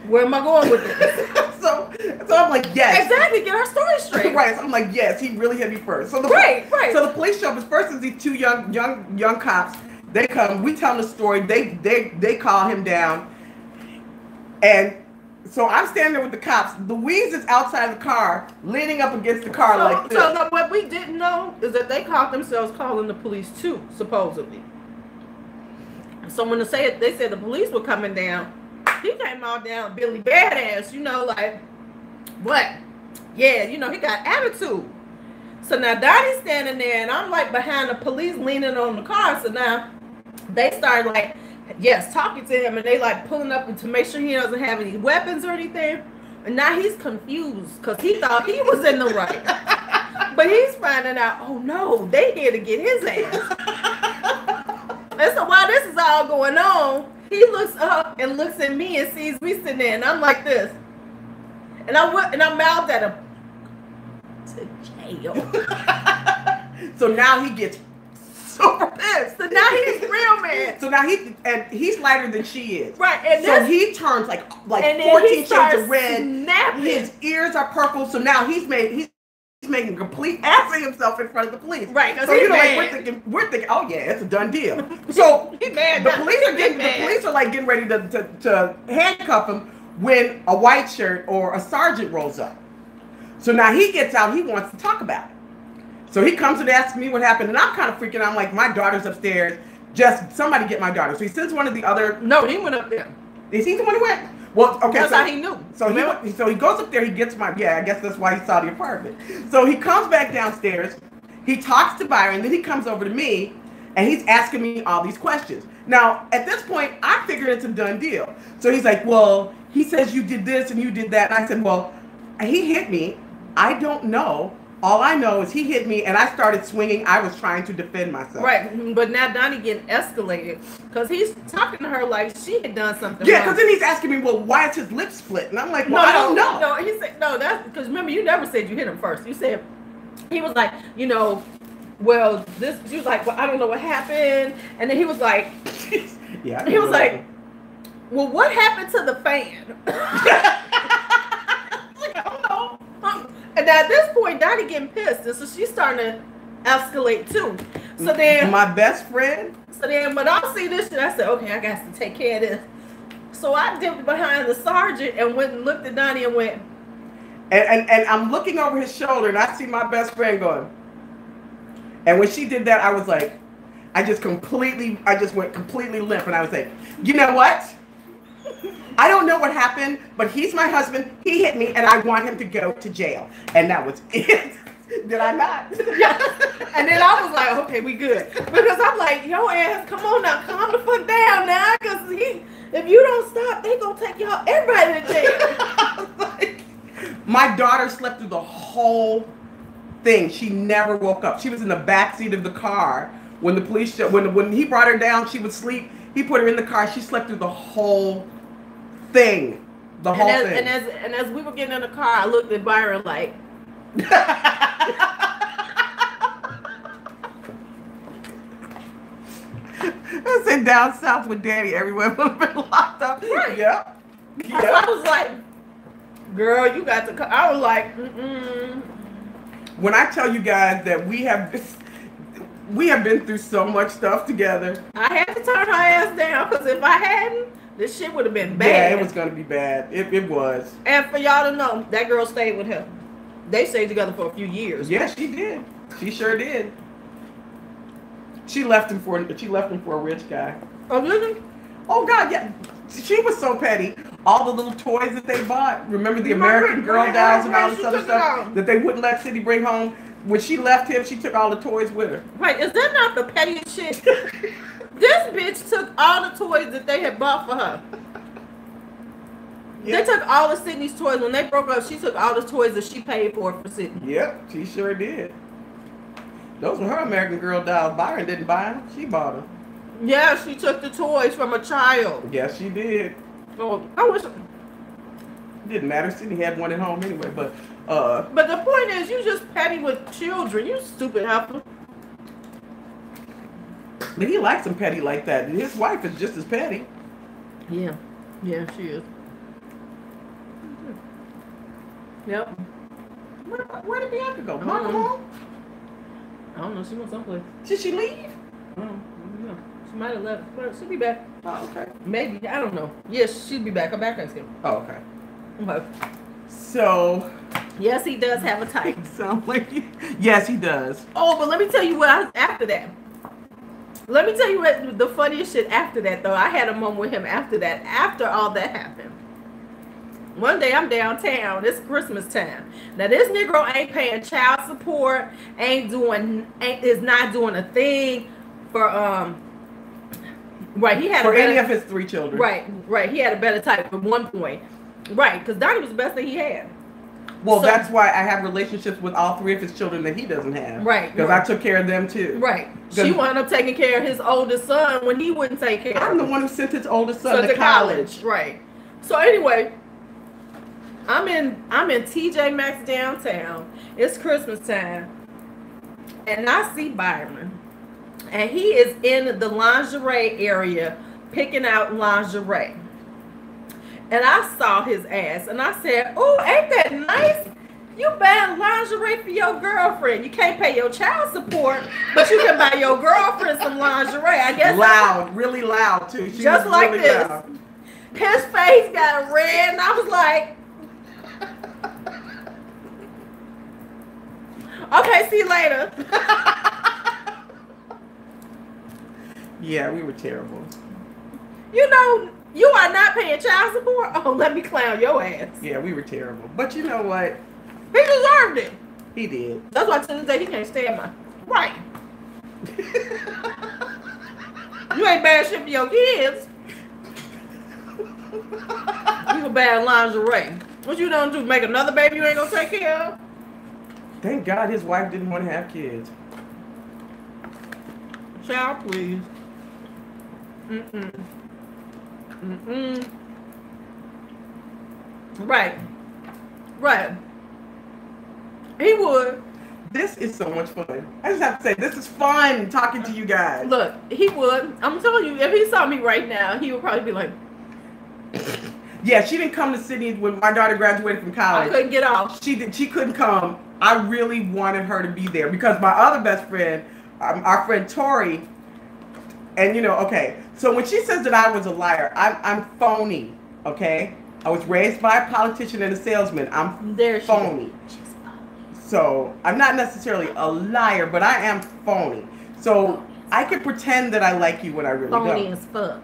where am I going with this? so I'm like, yes. Exactly, get our story straight. Right. So I'm like, yes, he really hit me first. So Right. So the police show up. First is these two young cops. They come. We tell them the story. They call him down, and so I'm standing there with the cops. Louise is outside the car, leaning up against the car like this. So what we didn't know is that they caught themselves calling the police too, supposedly. So when they said the police were coming down, he came all down Billy Badass, you know, like, what? Yeah, you know, he got attitude. So now Donnie's standing there, and I'm like behind the police leaning on the car. So now they started like, yes, talking to him, and they like pulling up to make sure he doesn't have any weapons or anything. And now he's confused because he thought he was in the right. But he's finding out, oh no, they here to get his ass. And so while this is all going on, he looks up and looks at me and sees me sitting there, and I'm like this. And I mouthed at him, to jail. So now he gets super pissed. So now he's real mad. So now he's lighter than she is. Right, and so he turns like 14 shades of red. Snapping. His ears are purple. So now he's making a complete ass of himself in front of the police. Right. So you know, like we're thinking, oh yeah, it's a done deal. So He mad. the police are like getting ready to handcuff him when a white shirt or a sergeant rolls up. So now he gets out. He wants to talk about it. So he comes and asks me what happened, and I'm kind of freaking out. I'm like, my daughter's upstairs. Just somebody get my daughter. So he sends one of the other. No, he went up there. Is he the one who went? Well, okay. That's how he knew. So he goes up there. He gets my. Yeah, I guess that's why he saw the apartment. So he comes back downstairs. He talks to Byron. Then he comes over to me, and he's asking me all these questions. Now, at this point, I figured it's a done deal. So he's like, well, he says you did this and you did that. And I said, well, he hit me. I don't know. All I know is he hit me, and I started swinging. I was trying to defend myself. Right, but now Donnie getting escalated because he's talking to her like she had done something Yeah, wrong. because then he's asking me, well, why is his lip split? And I'm like, well, I don't know. No, he said, no, that's because remember, you never said you hit him first. You said, he was like, you know, well, this, she was like, well, I don't know what happened. And then he was like, Yeah. he was like, well, what happened to the fan? Like, I don't know. And now at this point, Donnie getting pissed, and so she's starting to escalate too. So then, my best friend. So then, when I see this shit, I said, okay, I got to take care of this. So I dipped behind the sergeant and went and looked at Donnie and went. And I'm looking over his shoulder, and I see my best friend going. And when she did that, I was like, I just went completely limp, and I was like, you know what? I don't know what happened, but he's my husband. He hit me, and I want him to go to jail. And that was it. Did I not? Yeah. And then I was like, okay, we good. Because I'm like, yo ass, come on now, calm the fuck down now. Because if you don't stop, they going to take y'all everybody to jail. Like, my daughter slept through the whole thing. She never woke up. She was in the back seat of the car. When the police, when he brought her down, she would sleep. He put her in the car. She slept through the whole thing. The whole thing. And as we were getting in the car, I looked at Byron like. I said down south with Daddy, everywhere would have been locked up. Right. Yep. I was like, girl, you got to. I was like, When I tell you guys that we have been through so much stuff together. I had to turn her ass down because if I hadn't, This shit would have been bad. Yeah, it was gonna be bad. It was. And for y'all to know, that girl stayed with him. They stayed together for a few years. Yeah, she did. She sure did. She left him for a rich guy. Oh, really? Oh God, yeah. She was so petty. All the little toys that they bought. Remember the American Girl dolls and all this other stuff that they wouldn't let Cindy bring home? When she left him, she took all the toys with her. Right, is that not the pettiest shit? This bitch took all the toys that they had bought for her. Yep. They took all of Sydney's toys. When they broke up, she took all the toys that she paid for Sydney. Yep, she sure did. Those were her American Girl dolls. Byron didn't buy them. She bought them. Yeah, she took the toys from a child. Yes, she did. Oh, I wish... Didn't matter. Sydney had one at home anyway, but the point is, you just petty with children. You stupid heifer. But he likes them petty like that. His wife is just as petty. Yeah. Yeah, she is. Yep. Where did Bianca go? Mama home? I don't know. She went someplace. Did she leave? I don't know. She might have left. But she'll be back. Oh, okay. Maybe. I don't know. Yes, she'll be back. I'm back next year. Oh, okay. Okay. So... Yes, he does have a type. Sound like yes, he does. Oh, but let me tell you what after that. Let me tell you what the funniest shit after that, though. I had a moment with him after that. After all that happened. One day I'm downtown. It's Christmas time. Now this Negro ain't paying child support. Is not doing a thing for Right, he had for any of his 3 children. Right. He had a better type at one point. Right, because Donnie was the best thing he had. Well, so, that's why I have relationships with all 3 of his children that he doesn't have. Right. Because I took care of them too. Right. She wound up taking care of his oldest son when he wouldn't take care of him. I'm the one who sent his oldest son to college. Right. So anyway, I'm in TJ Maxx downtown. It's Christmas time. And I see Byron. And he is in the lingerie area picking out lingerie. And I saw his ass, and I said, "Oh, ain't that nice? You buying lingerie for your girlfriend. You can't pay your child support, but you can buy your girlfriend some lingerie." I guess loud, really loud too. She just like really this. Loud. His face got red, and I was like, "Okay, see you later." Yeah, we were terrible. You know. You are not paying child support? Oh, let me clown your ass. Yeah, we were terrible. But you know what? He deserved it. He did. That's why to this day he can't stand my... Right. You ain't bad shit for your kids. You can buy lingerie. What you gonna do? Make another baby you ain't gonna take care of? Thank God his wife didn't want to have kids. Child, please. Right. He would. This is so much fun. I just have to say, this is fun talking to you guys. Look, he would. I'm telling you, if he saw me right now, he would probably be like... Yeah, she didn't come to Sydney when my daughter graduated from college. I couldn't get off. She couldn't come. I really wanted her to be there because my other best friend, our friend Tori, and you know, okay, so when she says that I was a liar, I'm phony, okay? I was raised by a politician and a salesman. I'm phony. So I'm not necessarily a liar, but I am phony. So I could pretend that I like you when I really don't. Phony as fuck.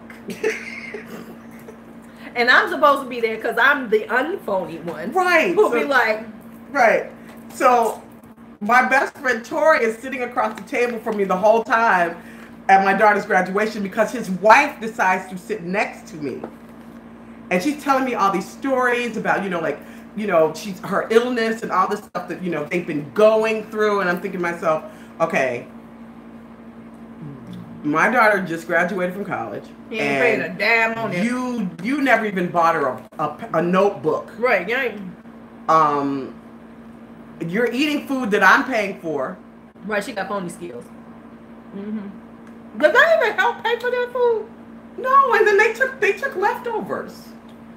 And I'm supposed to be there because I'm the unphony one. Right. Who'll be like. Right. So my best friend Tori is sitting across the table from me the whole time at my daughter's graduation because his wife decides to sit next to me. And she's telling me all these stories about, she's her illness and all this stuff that, they've been going through. And I'm thinking to myself, okay, my daughter just graduated from college. He ain't paid a damn on it. You never even bought her a notebook. Right, you ain't. You're eating food that I'm paying for. Right, she got phony skills. Mm-hmm. Does that even help pay for that food? No, and then they took leftovers.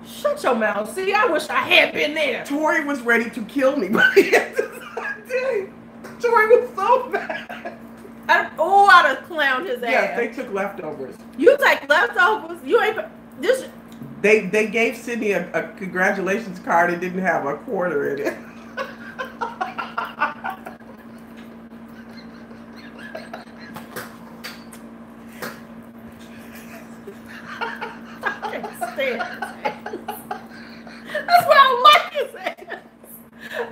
Shut your mouth. See, I wish I had been there. Tori was ready to kill me, but Tori was so bad. I'd have clowned his ass. Yeah, they took leftovers. You take leftovers. You ain't this. They gave Sydney a congratulations card. It didn't have a quarter in it. That's why I don't like his ass.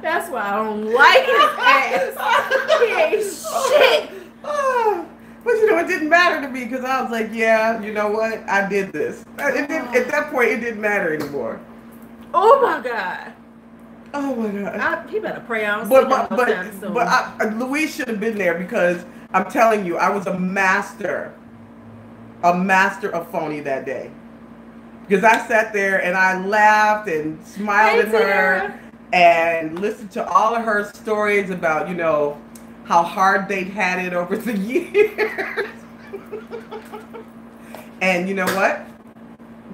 That's why I don't like his ass. He ain't shit. But you know, it didn't matter to me because I was like, yeah, you know what? I did this. At that point, it didn't matter anymore. Oh my God. Oh my God. He better pray I don't see him but Louise should have been there because I'm telling you, I was a master of phony that day. Because I sat there and I laughed and smiled at her and listened to all of her stories about, you know, how hard they'd had it over the years. And you know what?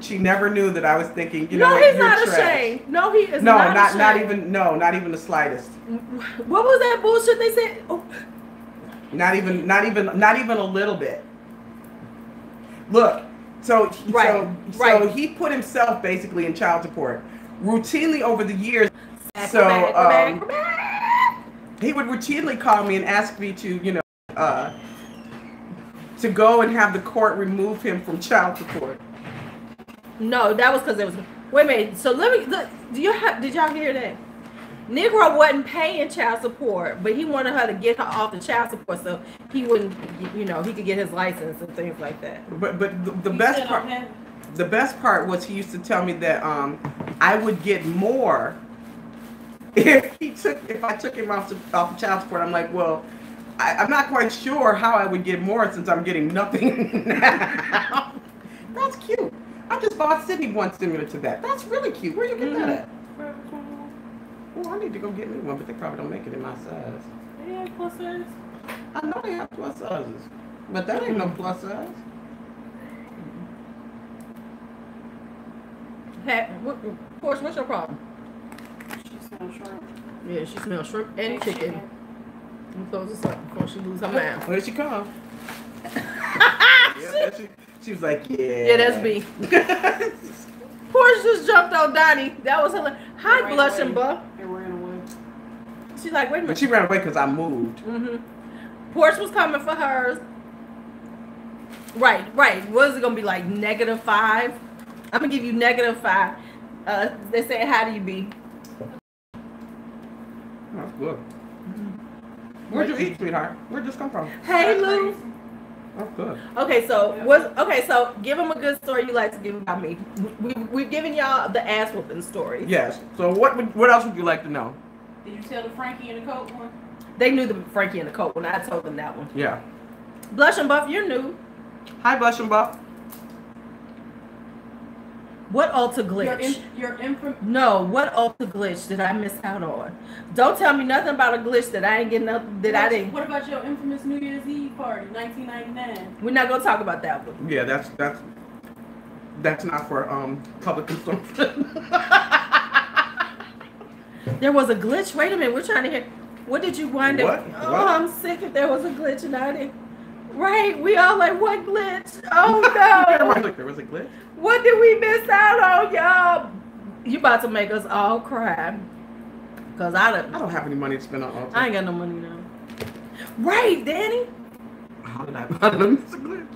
She never knew that I was thinking, you know what, he's you're not trash. Ashamed. No, he is not ashamed. Not even the slightest. What was that bullshit they said? Oh. Not even a little bit. Look, so he put himself basically in child support routinely over the years. He would routinely call me and ask me to, you know, to go and have the court remove him from child support. No, that was because there was. Wait a minute. So did y'all hear that? Negro wasn't paying child support, but he wanted her to get her off the child support so he wouldn't, you know, he could get his license and things like that. But the best part was he used to tell me that I would get more if I took him off child support. I'm like, well, I'm not quite sure how I would get more since I'm getting nothing now. That's cute. I just bought Sydney one similar to that. That's really cute. Where you get that at? Oh, I need to go get me one, but they probably don't make it in my size. They have plus size. I know they have plus sizes, but that ain't no plus size. Porsche, what's your problem? She smells shrimp. Yeah, she smells shrimp and chicken. Let me close this up before she loses her mind. Where'd she come? She was like, yeah. Yeah, that's me. Porsche just jumped on Donnie. That was hilarious. Hi, blushing buff. It ran away. She's like, wait a minute. But she ran away because I moved. Porsche was coming for hers. Right. What is it going to be like, -5? I'm going to give you -5. They say, how do you be? That's good. Where'd you eat, sweetheart? Where'd this come from? Hey, Lou. That's good. Okay, so give them a good story you like to give about me. We've given y'all the ass whooping stories. Yes. So what else would you like to know? Did you tell the Frankie and the coat one? They knew the Frankie and the coat one. I told them that one. Yeah. Blush and Buff, you're new. Hi, Blush and Buff. What Ulta glitch? What Ulta glitch did I miss out on? Don't tell me nothing about a glitch that I ain't getting up. I didn't. What about your infamous New Year's Eve party, 1999? We're not gonna talk about that one. Yeah, that's not for public consumption. There was a glitch. Wait a minute, we're trying to hear. What did you wind up? What? Oh, I'm sick if there was a glitch and I didn't. Right, we all like, what glitch? Oh no. There was a glitch. What did we miss out on, y'all? You about to make us all cry. Cause I don't have any money to spend on Ulta. I ain't got no money now. Right, Danny? How did I miss a glitch?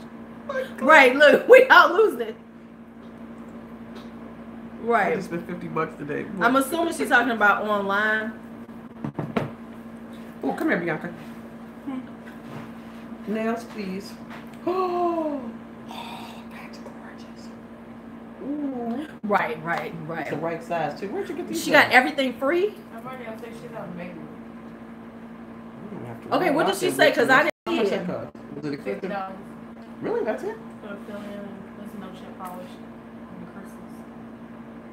Right, look, we all losing it. Right. I just spent $50 today. I'm assuming she's talking about online. Oh, come here, Bianca. Nails, please. Oh, that's gorgeous. Ooh. Right. It's the right size too. Where'd you get these? She got everything free? I'm already gonna take shit out and make them. Okay, what did she say? Because I didn't hear. Was it expensive? $50. Really? That's it? For a fill in and listen no shit polish and Christmas.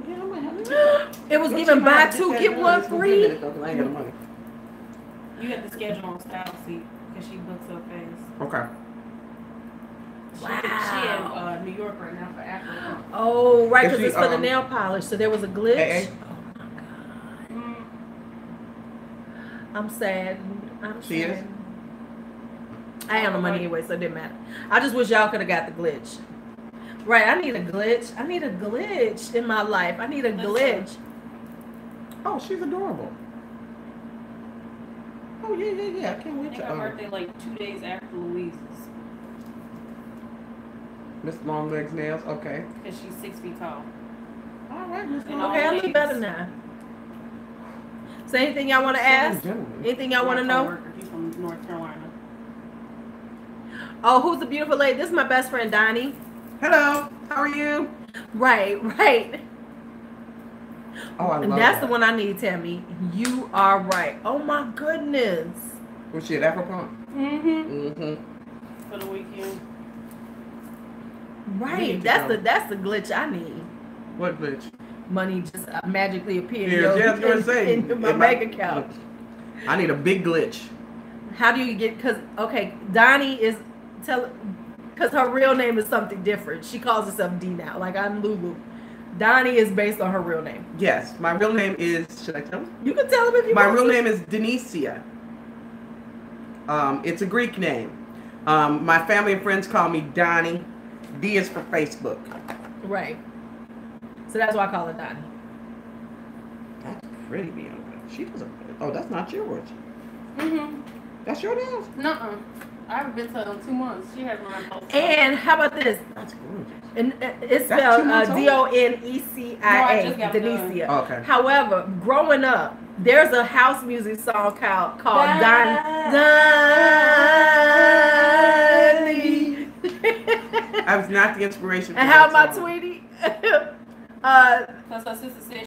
Yeah, I might have it. It was given buy two, get one free. I ain't got the money. You got the schedule on Style Seat because she books so fast. Okay. She in New York right now for Africa. Oh, right, because it's for the nail polish. So there was a glitch. Hey. Oh my God. I'm sad. She is? I ain't no money anyway, so it didn't matter. I just wish y'all could have got the glitch. Right, I need a glitch. I need a glitch in my life. I need a glitch. Oh, she's adorable. Oh, yeah. I can't wait I to. think her birthday like 2 days after Louise's. Miss Long Legs Nails, okay. Because she's 6 feet tall. All right, Miss And Long Okay, I Legs. look better now. So anything y'all want to ask? Anything y'all want to know? He's from North Carolina. Oh, who's the beautiful lady? This is my best friend, Donnie. Hello, how are you? Right. Oh, I love And that's that. the one I need, Tammy. You are right. Oh my goodness. Was she at Afropunk? For the weekend. Right. to That's go. the glitch I need. What bitch? Money just magically appears Yeah, I was gonna say, in my in my- bank account. I need a big glitch. How do you get? Because okay, Donnie is because her real name is something different. She calls herself D now. Like I'm Lulu. Donnie is based on her real name. Yes, my real name is. Should I tell him? You can tell him if you My want real to. name is Denicia. It's a Greek name. My family and friends call me Donnie. D is for Facebook. Right. So that's why I call her Donnie. That's pretty, Bianca. She doesn't. Oh, that's not yours. Mm-hmm. That's your nails. Nuh-uh. I haven't been to her in 2 months. She has mine posted. And how about this? That's gorgeous. And it's That's spelled 2 months old? Donecia, No, I just got it done. Denicia. Oh, okay. However, growing up, there's a house music song called Donnie. I was not the inspiration. For And how that my song. Tweety? Because her sister said